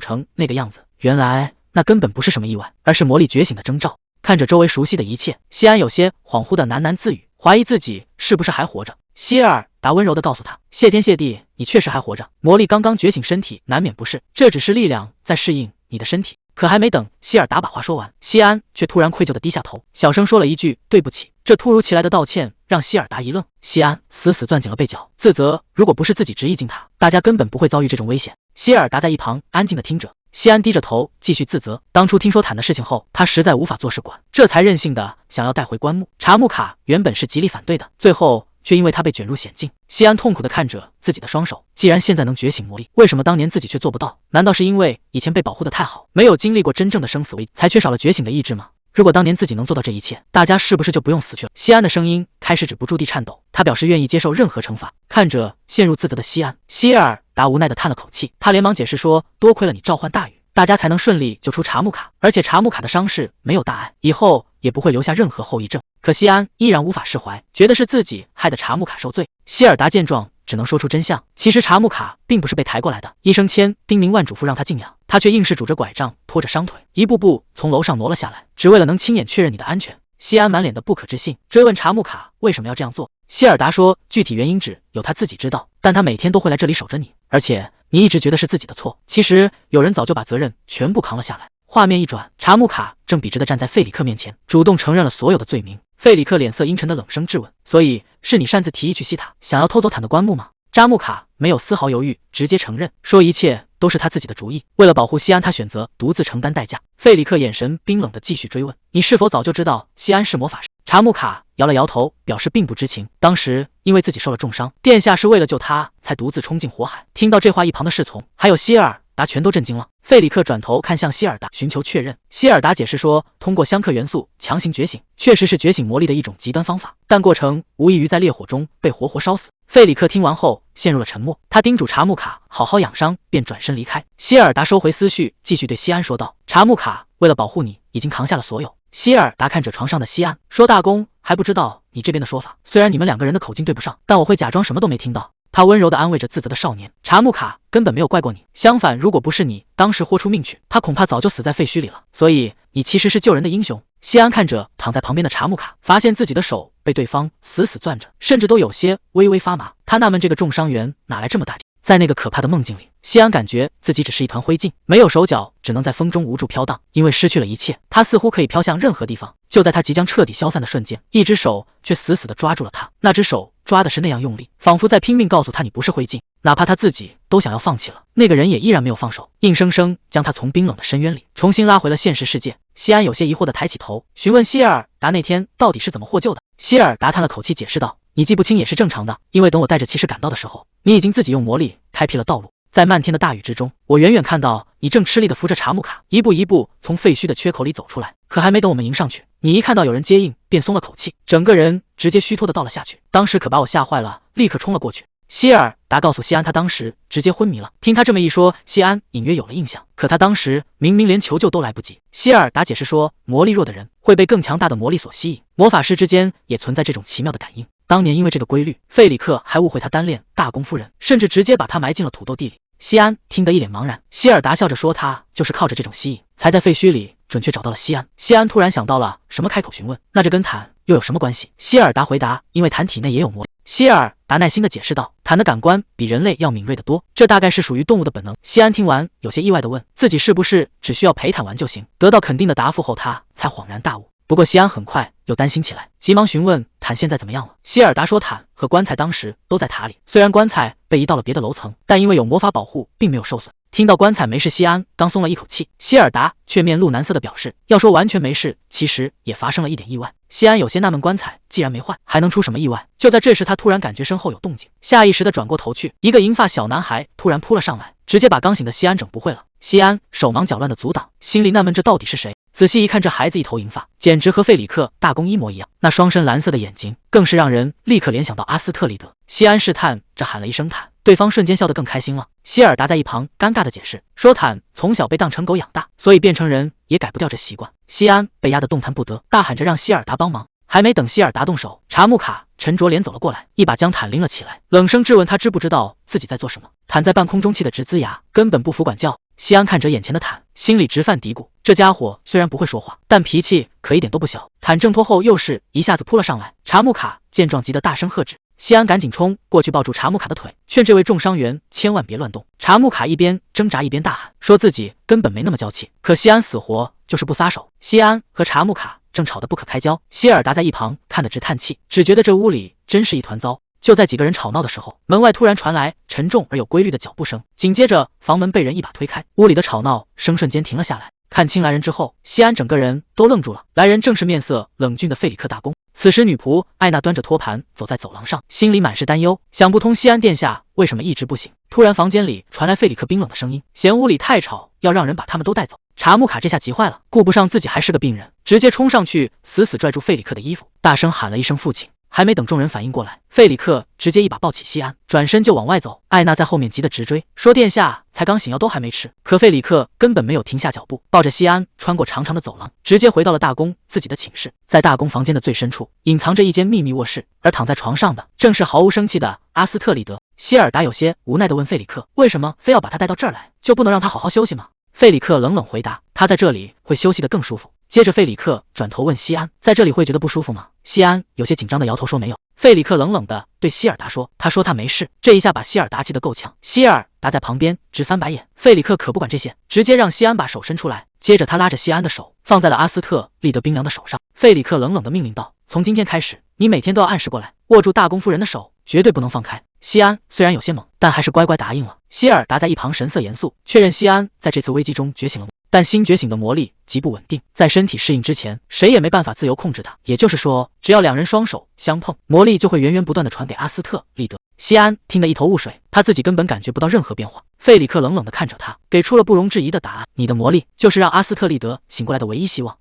S1: 成那个样子，原来那根本不是什么意外，而是魔力觉醒的征兆。看着周围熟悉的一切，西安有些恍惚地喃喃自语，怀疑自己是不是还活着。希尔达温柔地告诉他，谢天谢地，你确实还活着，魔力刚刚觉醒，身体难免不适，这只是力量在适应你的身体。可还没等希尔达把话说完，西安却突然愧疚地低下头，小声说了一句对不起。这突如其来的道歉让希尔达一愣，西安死死攥紧了背角，自责如果不是自己执意进塔，大家根本不会遭遇这种危险。希尔达在一旁安静地听着，西安低着头继续自责，当初听说坦的事情后，他实在无法坐视管，这才任性的想要带回棺木。查木卡原本是极力反对的，最后却因为他被卷入险境。西安痛苦地看着自己的双手，既然现在能觉醒魔力，为什么当年自己却做不到？难道是因为以前被保护得太好，没有经历过真正的生死危机，才缺少了觉醒的意志吗？如果当年自己能做到这一切，大家是不是就不用死去了？西安的声音开始止不住地颤抖，他表示愿意接受任何惩罚。看着陷入自责的西安，希尔达无奈地叹了口气，他连忙解释说，多亏了你召唤大雨，大家才能顺利救出查木卡，而且查木卡的伤势没有大碍，以后也不会留下任何后遗症。可西安依然无法释怀，觉得是自己害得查木卡受罪。希尔达见状只能说出真相，其实查木卡并不是被抬过来的，医生千叮咛万嘱咐让他静养，他却硬是拄着拐杖拖着伤腿，一步步从楼上挪了下来，只为了能亲眼确认你的安全。西安满脸的不可置信，追问查木卡为什么要这样做。希尔达说，具体原因只有他自己知道，但他每天都会来这里守着你，而且你一直觉得是自己的错，其实有人早就把责任全部扛了下来。画面一转，查木卡正笔直地站在费里克面前，主动承认了所有的罪名。费里克脸色阴沉的冷声质问，所以是你擅自提议去西塔，想要偷走坦的棺木吗？扎木卡没有丝毫犹豫，直接承认，说一切都是他自己的主意。为了保护西安，他选择独自承担代价。费里克眼神冰冷的继续追问：“你是否早就知道西安是魔法师？”查木卡摇了摇头，表示并不知情。当时因为自己受了重伤，殿下是为了救他才独自冲进火海。听到这话，一旁的侍从还有希尔达全都震惊了。费里克转头看向希尔达，寻求确认。希尔达解释说，通过相克元素强行觉醒，确实是觉醒魔力的一种极端方法，但过程无异于在烈火中被活活烧死。费里克听完后陷入了沉默，他叮嘱查木卡好好养伤，便转身离开。希尔达收回思绪，继续对西安说道：“查木卡，为了保护你，已经扛下了所有。”希尔达看着床上的西安，说：“大公还不知道你这边的说法，虽然你们两个人的口径对不上，但我会假装什么都没听到。”他温柔地安慰着自责的少年。查木卡根本没有怪过你，相反，如果不是你当时豁出命去，他恐怕早就死在废墟里了。所以你其实是救人的英雄。西安看着躺在旁边的查木卡，发现自己的手被对方死死攥着，甚至都有些微微发麻。他纳闷这个重伤员哪来这么大劲。在那个可怕的梦境里，西安感觉自己只是一团灰烬，没有手脚，只能在风中无助飘荡。因为失去了一切，他似乎可以飘向任何地方。就在他即将彻底消散的瞬间，一只手却死死地抓住了他。那只手抓的是那样用力，仿佛在拼命告诉他你不是灰烬。哪怕他自己都想要放弃了，那个人也依然没有放手，硬生生将他从冰冷的深渊里重新拉回了现实世界。西安有些疑惑地抬起头，询问希尔达那天到底是怎么获救的。希尔达叹了口气，解释道：“你记不清也是正常的，因为等我带着骑士赶到的时候，你已经自己用魔力开辟了道路。在漫天的大雨之中，我远远看到你正吃力地扶着查木卡，一步一步从废墟的缺口里走出来。可还没等我们迎上去，你一看到有人接应，便松了口气，整个人直接虚脱地倒了下去。当时可把我吓坏了，立刻冲了过去。”希尔达告诉西安，他当时直接昏迷了。听他这么一说，西安隐约有了印象，可他当时明明连求救都来不及。希尔达解释说，魔力弱的人会被更强大的魔力所吸引，魔法师之间也存在这种奇妙的感应。当年因为这个规律，费里克还误会他单恋大公夫人，甚至直接把他埋进了土豆地里。西安听得一脸茫然，希尔达笑着说，他就是靠着这种吸引，才在废墟里准确找到了西安。西安突然想到了什么，开口询问，那这跟坦又有什么关系？希尔达回答，因为坦体内也有魔力。希尔达耐心地解释道，坦的感官比人类要敏锐得多，这大概是属于动物的本能。西安听完有些意外地问，自己是不是只需要陪坦玩就行？得到肯定的答复后，他才恍然大悟。不过西安很快又担心起来，急忙询问坦现在怎么样了。希尔达说，坦和棺材当时都在塔里，虽然棺材被移到了别的楼层，但因为有魔法保护，并没有受损。听到棺材没事，西安刚松了一口气，希尔达却面露难色地表示，要说完全没事，其实也发生了一点意外。西安有些纳闷，棺材既然没坏，还能出什么意外？就在这时，他突然感觉身后有动静，下意识地转过头去，一个银发小男孩突然扑了上来，直接把刚醒的西安整不会了。西安手忙脚乱地阻挡，心里纳闷这到底是谁？仔细一看，这孩子一头银发，简直和费里克大公一模一样，那双深蓝色的眼睛更是让人立刻联想到阿斯特利德。西安试探着喊了一声坦，对方瞬间笑得更开心了。希尔达在一旁尴尬地解释说，坦从小被当成狗养大，所以变成人也改不掉这习惯。西安被压得动弹不得，大喊着让希尔达帮忙。还没等希尔达动手，查木卡沉着脸走了过来，一把将坦拎了起来，冷声质问他知不知道自己在做什么。坦在半空中气得直龇牙，根本不服管教。西安看着眼前的坦，心里直犯嘀咕，这家伙虽然不会说话，但脾气可一点都不小。坦挣脱后又是一下子扑了上来，查木卡见状急得大声喝止。西安赶紧冲过去抱住查木卡的腿，劝这位重伤员千万别乱动。查木卡一边挣扎一边大喊，说自己根本没那么娇气，可西安死活就是不撒手。西安和查木卡正吵得不可开交，希尔达在一旁看得直叹气，只觉得这屋里真是一团糟。就在几个人吵闹的时候，门外突然传来沉重而有规律的脚步声，紧接着房门被人一把推开，屋里的吵闹声瞬间停了下来。看清来人之后，西安整个人都愣住了，来人正是面色冷峻的费里克大公。此时女仆艾娜端着托盘走在走廊上，心里满是担忧，想不通西安殿下为什么一直不醒。突然房间里传来费里克冰冷的声音，嫌屋里太吵，要让人把他们都带走。查木卡这下急坏了，顾不上自己还是个病人，直接冲上去死死拽住费里克的衣服，大声喊了一声父亲。还没等众人反应过来，费里克直接一把抱起西安，转身就往外走。艾娜在后面急得直追，说殿下才刚醒，药都还没吃。可费里克根本没有停下脚步，抱着西安穿过长长的走廊，直接回到了大公自己的寝室。在大公房间的最深处，隐藏着一间秘密卧室，而躺在床上的正是毫无生气的阿斯特里德。希尔达有些无奈地问费里克，为什么非要把他带到这儿来，就不能让他好好休息吗？费里克冷冷回答，他在这里会休息得更舒服。接着费里克转头问西安，在这里会觉得不舒服吗？西安有些紧张地摇头说没有。费里克冷冷地对希尔达说，他说他没事。这一下把希尔达气得够呛，希尔达在旁边直翻白眼。费里克可不管这些，直接让西安把手伸出来，接着他拉着西安的手放在了阿斯特利德冰凉的手上。费里克冷冷地命令道，从今天开始，你每天都要按时过来，握住大公夫人的手，绝对不能放开。西安虽然有些懵，但还是乖乖答应了。希尔达在一旁神色严肃，确认西安在这次危机中觉醒了。但新觉醒的魔力极不稳定，在身体适应之前，谁也没办法自由控制它。也就是说，只要两人双手相碰，魔力就会源源不断的传给阿斯特利德。西安听得一头雾水，他自己根本感觉不到任何变化。费里克冷冷地看着他，给出了不容置疑的答案：你的魔力就是让阿斯特利德醒过来的唯一希望。